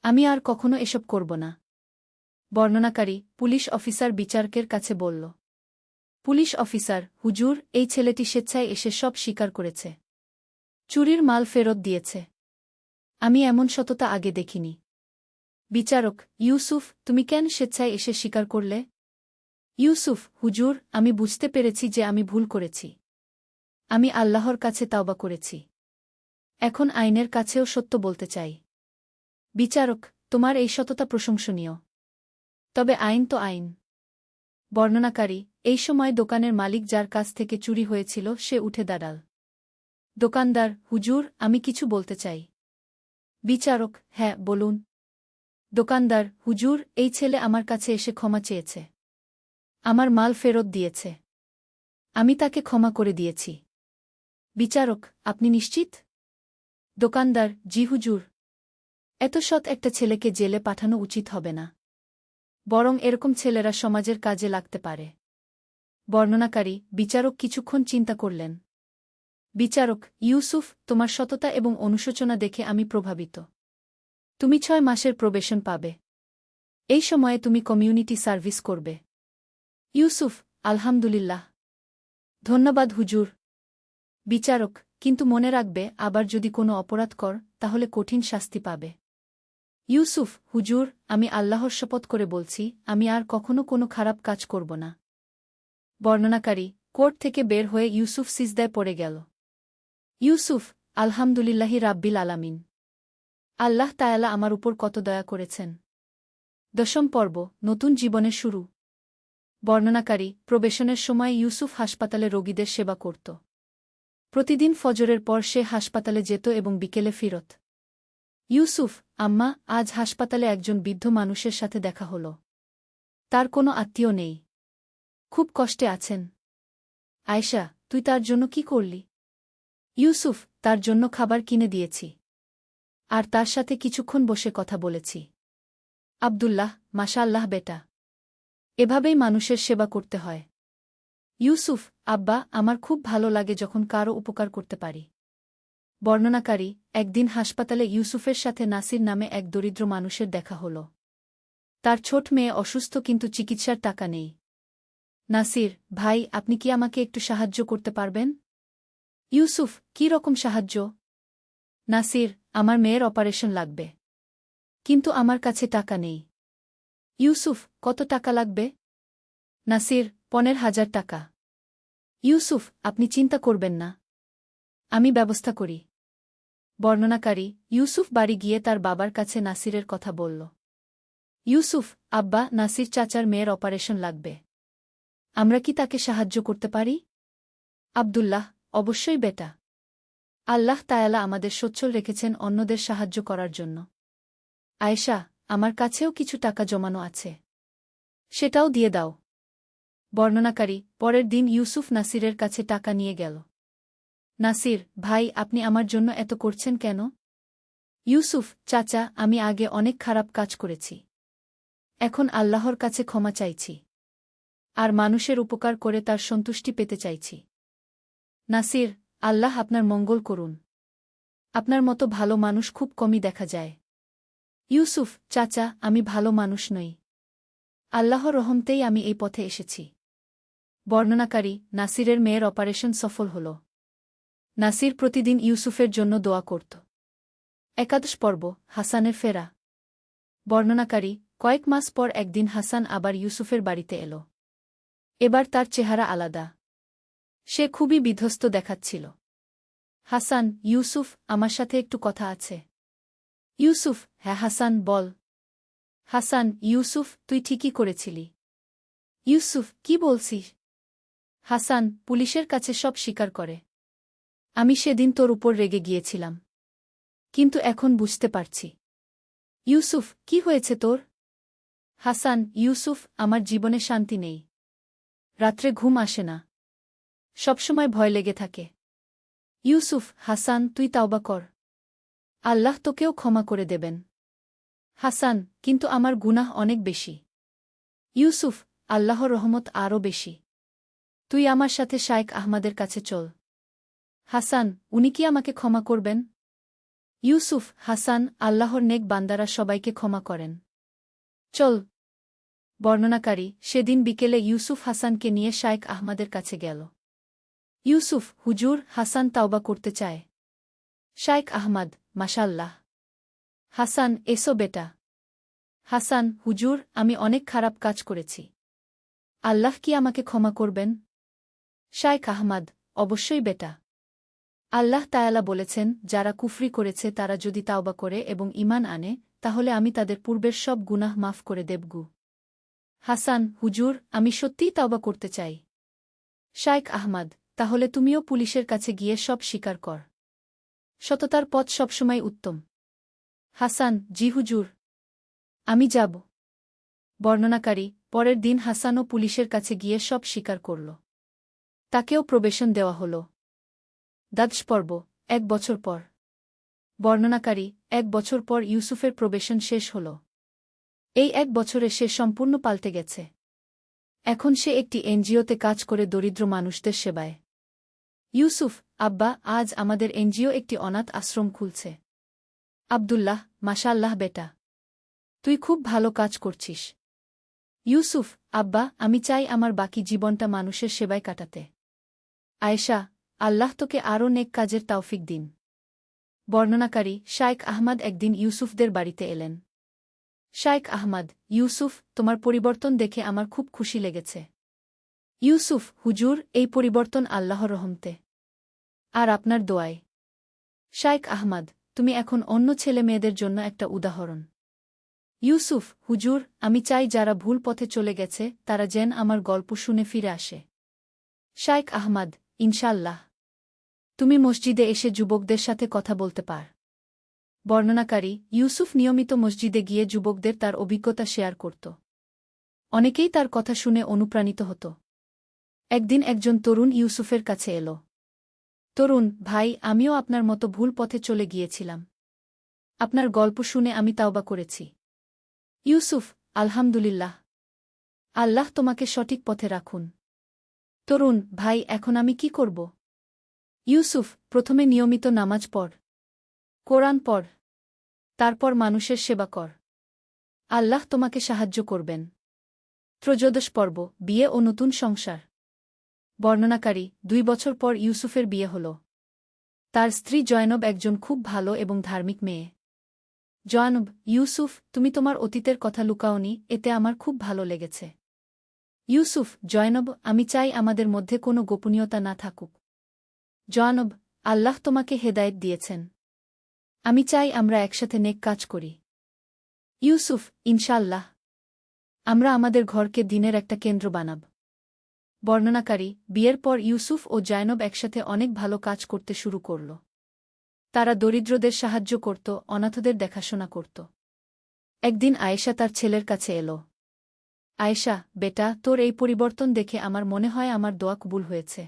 আমি আর কখনো এসব করব না। বর্ণনাকারী, পুলিশ অফিসার বিচারকের কাছে বলল। পুলিশ অফিসার, হুজুর, এই ছেলেটি স্বেচ্ছায় এসে সব স্বীকার করেছে। চুরির মাল ফেরত দিয়েছে। আমি এমন সততা আগে দেখিনি। বিচারক, ইউসুফ, তুমি কেন স্বেচ্ছায় এসে স্বীকার করলে? ইউসুফ, হুজুর, আমি বুঝতে পেরেছি যে আমি ভুল করেছি। আমি আল্লাহর কাছে তাওবা করেছি। এখন আইনের কাছেও সত্য বলতে চাই। বিচারক, তোমার এই সততা প্রশংসনীয়। তবে আইন তো আইন। বর্ণনাকারী, এই সময় দোকানের মালিক যার কাছ থেকে চুরি হয়েছিল সে উঠে দাঁড়াল। দোকানদার, হুজুর, আমি কিছু বলতে চাই। বিচারক, হ্যাঁ, বলুন। দোকানদার, হুজুর, এই ছেলে আমার কাছে এসে ক্ষমা চেয়েছে। আমার মাল ফেরত দিয়েছে। আমি তাকে ক্ষমা করে দিয়েছি। বিচারক, আপনি নিশ্চিত? দোকানদার, জি হুজুর। এত সৎ একটা ছেলেকে জেলে পাঠানো উচিত হবে না। বরং এরকম ছেলেরা সমাজের কাজে লাগতে পারে। বর্ণনাকারী, বিচারক কিছুক্ষণ চিন্তা করলেন। বিচারক, ইউসুফ, তোমার সততা এবং অনুশোচনা দেখে আমি প্রভাবিত। তুমি 6 মাসের প্রবেশন পাবে। এই সময়ে তুমি কমিউনিটি সার্ভিস করবে। ইউসুফ, আলহামদুলিল্লাহ। ধন্যবাদ হুজুর। বিচারক, কিন্তু মনে রাখবে আবার যদি কোনো অপরাধ কর তাহলে কঠিন শাস্তি পাবে। ইউসুফ, হুজুর, আমি আল্লাহর শপথ করে বলছি আমি আর কখনো কোনো খারাপ কাজ করব না। বর্ণনাকারী, কোর্ট থেকে বের হয়ে ইউসুফ সিজদায় পড়ে গেল। ইউসুফ, আলহামদুলিল্লাহি রাব্বিল আলামিন। আল্লাহ তায়ালা আমার উপর কত দয়া করেছেন। 10ম পর্ব, নতুন জীবনের শুরু। বর্ণনাকারী, প্রবেশনের সময় ইউসুফ হাসপাতালে রোগীদের সেবা করত। প্রতিদিন ফজরের পর সে হাসপাতালে যেত এবং বিকেলে ফিরত। ইউসুফ, আম্মা, আজ হাসপাতালে একজন বৃদ্ধ মানুষের সাথে দেখা হল। তার কোনো আত্মীয় নেই। খুব কষ্টে আছেন। আয়শা, তুই তার জন্য কি করলি? ইউসুফ, তার জন্য খাবার কিনে দিয়েছি। আর তার সাথে কিছুক্ষণ বসে কথা বলেছি। আব্দুল্লাহ, মাশাআল্লাহ বেটা। এভাবেই মানুষের সেবা করতে হয়। ইউসুফ, আব্বা, আমার খুব ভালো লাগে যখন কারও উপকার করতে পারি। বর্ণনাকারী, একদিন হাসপাতালে ইউসুফের সাথে নাসির নামে এক দরিদ্র মানুষের দেখা হল। তার ছোট মেয়ে অসুস্থ কিন্তু চিকিৎসার টাকা নেই। নাসির, ভাই, আপনি কি আমাকে একটু সাহায্য করতে পারবেন? ইউসুফ, কী রকম সাহায্য? নাসির, আমার মেয়ের অপারেশন লাগবে। কিন্তু আমার কাছে টাকা নেই। ইউসুফ, কত টাকা লাগবে? নাসির, 15,000 টাকা। ইউসুফ, আপনি চিন্তা করবেন না। আমি ব্যবস্থা করি। বর্ণনাকারী, ইউসুফ বাড়ি গিয়ে তার বাবার কাছে নাসিরের কথা বলল। ইউসুফ, আব্বা, নাসির চাচার মেয়ের অপারেশন লাগবে। আমরা কি তাকে সাহায্য করতে পারি? আব্দুল্লাহ, অবশ্যই বেটা। আল্লাহ তায়ালা আমাদের সচ্ছল রেখেছেন অন্যদের সাহায্য করার জন্য। আয়েশা, আমার কাছেও কিছু টাকা জমানো আছে। সেটাও দিয়ে দাও। বর্ণনাকারী, পরের দিন ইউসুফ নাসিরের কাছে টাকা নিয়ে গেল। নাসির, ভাই, আপনি আমার জন্য এত করছেন কেন? ইউসুফ, চাচা, আমি আগে অনেক খারাপ কাজ করেছি। এখন আল্লাহর কাছে ক্ষমা চাইছি। আর মানুষের উপকার করে তার সন্তুষ্টি পেতে চাইছি। নাসির, আল্লাহ আপনার মঙ্গল করুন। আপনার মতো ভালো মানুষ খুব কমই দেখা যায়। ইউসুফ, চাচা, আমি ভালো মানুষ নই। আল্লাহর রহমতেই আমি এই পথে এসেছি। বর্ণনাকারী, নাসিরের মেয়ের অপারেশন সফল হল। নাসির প্রতিদিন ইউসুফের জন্য দোয়া করত। একাদশ পর্ব, হাসানের ফেরা। বর্ণনাকারী, কয়েক মাস পর একদিন হাসান আবার ইউসুফের বাড়িতে এল। এবার তার চেহারা আলাদা। সে খুবই বিধ্বস্ত দেখাচ্ছিল। হাসান, ইউসুফ, আমার সাথে একটু কথা আছে। ইউসুফ, হ্যাঁ হাসান, বল। হাসান, ইউসুফ, তুই ঠিকই করেছিলি। ইউসুফ, কি বলছিস? হাসান, পুলিশের কাছে সব স্বীকার করে। আমি সেদিন তোর উপর রেগে গিয়েছিলাম। কিন্তু এখন বুঝতে পারছি। ইউসুফ, কি হয়েছে তোর? হাসান, ইউসুফ, আমার জীবনে শান্তি নেই। রাত্রে ঘুম আসে না। সবসময় ভয় লেগে থাকে। ইউসুফ, হাসান, তুই তাওবা কর। আল্লাহ তোকেও ক্ষমা করে দেবেন। হাসান, কিন্তু আমার গুনাহ অনেক বেশি। ইউসুফ, আল্লাহর রহমত আরও বেশি। তুই আমার সাথে শায়েখ আহমাদের কাছে চল। হাসান, উনি কি আমাকে ক্ষমা করবেন? ইউসুফ, হাসান, আল্লাহর নেক বান্দারা সবাইকে ক্ষমা করেন। চল। বর্ণনাকারী, সেদিন বিকেলে ইউসুফ হাসানকে নিয়ে শায়েখ আহমাদের কাছে গেল। ইউসুফ, হুজুর, হাসান তাওবা করতে চায়। শায়েখ আহমাদ, মাশাআল্লাহ। হাসান, এসো বেটা। হাসান, হুজুর, আমি অনেক খারাপ কাজ করেছি। আল্লাহ কি আমাকে ক্ষমা করবেন? শায়খ আহমাদ: অবশ্যই বেটা। আল্লাহ তায়ালা বলেছেন, যারা কুফরি করেছে তারা যদি তাওবা করে এবং ঈমান আনে, তাহলে আমি তাদের পূর্বের সব গুনাহ মাফ করে দেবগু। হাসান: হুজুর, আমি সত্যিই তাওবা করতে চাই। শায়খ আহমাদ: তাহলে তুমিও পুলিশের কাছে গিয়ে সব স্বীকার কর। সততার পথ সবসময় উত্তম। হাসান: জি হুজুর। আমি যাব। বর্ণনাকারী: পরের দিন হাসানও পুলিশের কাছে গিয়ে সব স্বীকার করল। তাকেও প্রবেশন দেওয়া হল। দাদশ পর্ব: 1 বছর পর। বর্ণনাকারী: 1 বছর পর ইউসুফের প্রবেশন শেষ হল। এই 1 বছরে সে সম্পূর্ণ পাল্টে গেছে। এখন সে একটি এনজিওতে কাজ করে দরিদ্র মানুষদের সেবায়। ইউসুফ: আব্বা, আজ আমাদের এনজিও একটি অনাথ আশ্রম খুলছে। আব্দুল্লাহ: মাশাআল্লাহ বেটা, তুই খুব ভালো কাজ করছিস। ইউসুফ: আব্বা, আমি চাই আমার বাকি জীবনটা মানুষের সেবায় কাটাতে। আয়েশা: আল্লাহ তোকে আরও নেক কাজের তৌফিক দিন। বর্ণনাকারী: শায়খ আহমাদ একদিন ইউসুফদের বাড়িতে এলেন। শায়খ আহমাদ: ইউসুফ, তোমার পরিবর্তন দেখে আমার খুব খুশি লেগেছে। ইউসুফ: হুজুর, এই পরিবর্তন আল্লাহর রহমতে আর আপনার দোয়ায়। শায়খ আহমাদ: তুমি এখন অন্য ছেলে মেয়েদের জন্য একটা উদাহরণ। ইউসুফ: হুজুর, আমি চাই যারা ভুল পথে চলে গেছে তারা যেন আমার গল্প শুনে ফিরে আসে। শায়খ আহমাদ: ইনশাআল্লাহ। তুমি মসজিদে এসে যুবকদের সাথে কথা বলতে পার। বর্ণনাকারী: ইউসুফ নিয়মিত মসজিদে গিয়ে যুবকদের তার অভিজ্ঞতা শেয়ার করত। অনেকেই তার কথা শুনে অনুপ্রাণিত হতো। একদিন একজন তরুণ ইউসুফের কাছে এল। তরুণ: ভাই, আমিও আপনার মতো ভুল পথে চলে গিয়েছিলাম। আপনার গল্প শুনে আমি তাওবা করেছি। ইউসুফ: আলহামদুলিল্লাহ। আল্লাহ তোমাকে সঠিক পথে রাখুন। তরুণ: ভাই, এখন আমি কি করব? ইউসুফ: প্রথমে নিয়মিত নামাজ পড়, কোরআন পড়, তারপর মানুষের সেবা কর। আল্লাহ তোমাকে সাহায্য করবেন। ত্রয়োদশ পর্ব: বিয়ে ও নতুন সংসার। বর্ণনাকারী: 2 বছর পর ইউসুফের বিয়ে হল। তার স্ত্রী জয়নব একজন খুব ভালো এবং ধার্মিক মেয়ে। জয়নব: ইউসুফ, তুমি তোমার অতীতের কথা লুকাওনি, এতে আমার খুব ভালো লেগেছে। ইউসুফ: জয়নব, আমি চাই আমাদের মধ্যে কোনো গোপনীয়তা না থাকুক। জয়নব: আল্লাহ তোমাকে হেদায়েত দিয়েছেন। আমি চাই আমরা একসাথে নেক কাজ করি। ইউসুফ: ইনশাআল্লাহ। আমরা আমাদের ঘরকে দিনের একটা কেন্দ্র বানাব। বর্ণনাকারী: বিয়ের পর ইউসুফ ও জয়নব একসাথে অনেক ভালো কাজ করতে শুরু করল। তারা দরিদ্রদের সাহায্য করত, অনাথদের দেখাশোনা করত। একদিন আয়েশা তার ছেলের কাছে এল। আয়েশা: বেটা, তোর এই পরিবর্তন দেখে আমার মনে হয় আমার দোয়া কবুল হয়েছে।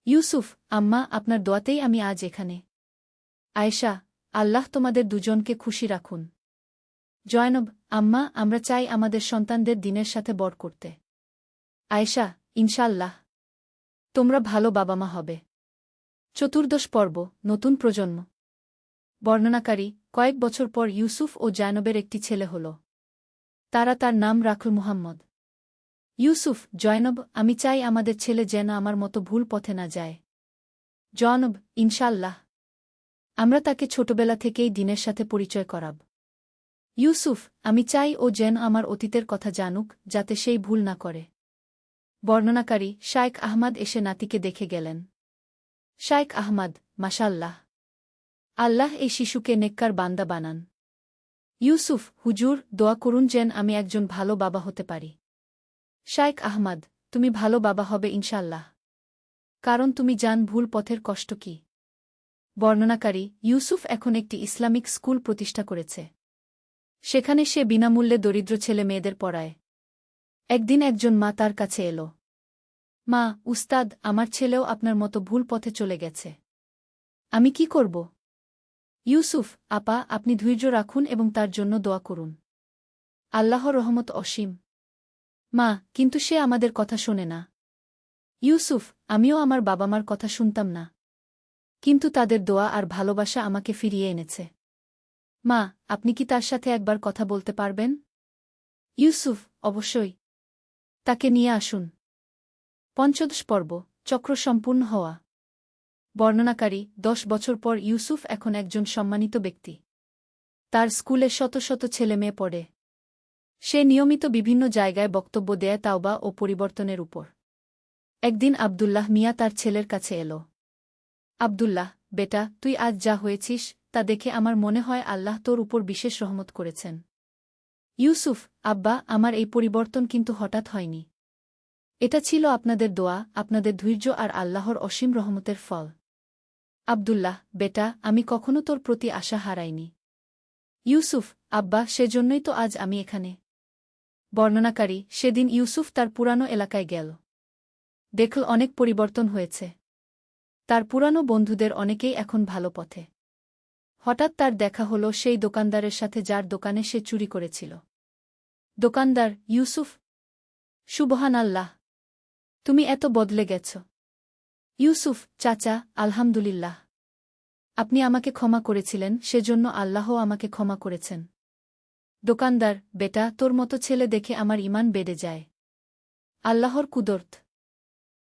ইউসুফ: আম্মা, আপনার দোয়াতেই আমি আজ এখানে। আয়েশা: আল্লাহ তোমাদের দুজনকে খুশি রাখুন। জয়নব: আম্মা, আমরা চাই আমাদের সন্তানদের দ্বীনের সাথে বড় করতে। আয়েশা: ইনশাআল্লাহ। তোমরা ভালো বাবা মা হবে। চতুর্দশ পর্ব: নতুন প্রজন্ম। বর্ণনাকারী: কয়েক বছর পর ইউসুফ ও জয়নবের একটি ছেলে হল। তারা তার নাম রাখল মুহাম্মদ। ইউসুফ: জয়নব, আমি চাই আমাদের ছেলে যেন আমার মতো ভুল পথে না যায়। জয়নব: ইনশাআল্লাহ। আমরা তাকে ছোটবেলা থেকেই দ্বীনের সাথে পরিচয় করাব। ইউসুফ: আমি চাই ও যেন আমার অতীতের কথা জানুক, যাতে সেই ভুল না করে। বর্ণনাকারী: শায়খ আহমাদ এসে নাতিকে দেখে গেলেন। শায়খ আহমাদ: মাশাআল্লাহ। আল্লাহ এই শিশুকে নেককার বান্দা বানান। ইউসুফ: হুজুর, দোয়া করুন যেন আমি একজন ভালো বাবা হতে পারি। শায়খ আহমাদ: তুমি ভালো বাবা হবে ইনশাআল্লাহ। কারণ তুমি জান ভুল পথের কষ্ট কি। বর্ণনাকারী: ইউসুফ এখন একটি ইসলামিক স্কুল প্রতিষ্ঠা করেছে। সেখানে সে বিনামূল্যে দরিদ্র ছেলে মেয়েদের পড়ায়। একদিন একজন মা তার কাছে এল। মা, উস্তাদ, আমার ছেলেও আপনার মতো ভুল পথে চলে গেছে। আমি কি করব? ইউসুফ: আপা, আপনি ধৈর্য রাখুন এবং তার জন্য দোয়া করুন। আল্লাহর রহমত অসীম। মা, কিন্তু সে আমাদের কথা শোনে না। ইউসুফ: আমিও আমার বাবা মার কথা শুনতাম না। কিন্তু তাদের দোয়া আর ভালোবাসা আমাকে ফিরিয়ে এনেছে। মা, আপনি কি তার সাথে একবার কথা বলতে পারবেন? ইউসুফ: অবশ্যই। তাকে নিয়ে আসুন। পঞ্চদশ পর্ব: চক্র সম্পূর্ণ হওয়া। বর্ণনাকারী: 10 বছর পর ইউসুফ এখন একজন সম্মানিত ব্যক্তি। তার স্কুলে শত শত ছেলেমেয়ে পড়ে। সে নিয়মিত বিভিন্ন জায়গায় বক্তব্য দেয় তাওবা ও পরিবর্তনের উপর। একদিন আব্দুল্লাহ মিয়া তার ছেলের কাছে এল। আব্দুল্লাহ, বেটা, তুই আজ যা হয়েছিস তা দেখে আমার মনে হয় আল্লাহ তোর উপর বিশেষ রহমত করেছেন। ইউসুফ, আব্বা, আমার এই পরিবর্তন কিন্তু হঠাৎ হয়নি। এটা ছিল আপনাদের দোয়া, আপনাদের ধৈর্য আর আল্লাহর অসীম রহমতের ফল। আব্দুল্লাহ, বেটা, আমি কখনো তোর প্রতি আশা হারাইনি। ইউসুফ, আব্বা, সেজন্যই তো আজ আমি এখানে। বর্ণনাকারী, সেদিন ইউসুফ তার পুরানো এলাকায় গেল। দেখল অনেক পরিবর্তন হয়েছে। তার পুরানো বন্ধুদের অনেকেই এখন ভালো পথে। হঠাৎ তার দেখা হল সেই দোকানদারের সাথে যার দোকানে সে চুরি করেছিল। দোকানদার, ইউসুফ, সুবহানাল্লাহ, তুমি এত বদলে গেছ। ইউসুফ, চাচা, আলহামদুলিল্লাহ। আপনি আমাকে ক্ষমা করেছিলেন, সেজন্য আল্লাহও আমাকে ক্ষমা করেছেন। দোকানদার, বেটা, তোর মতো ছেলে দেখে আমার ঈমান বেড়ে যায়। আল্লাহর কুদরত।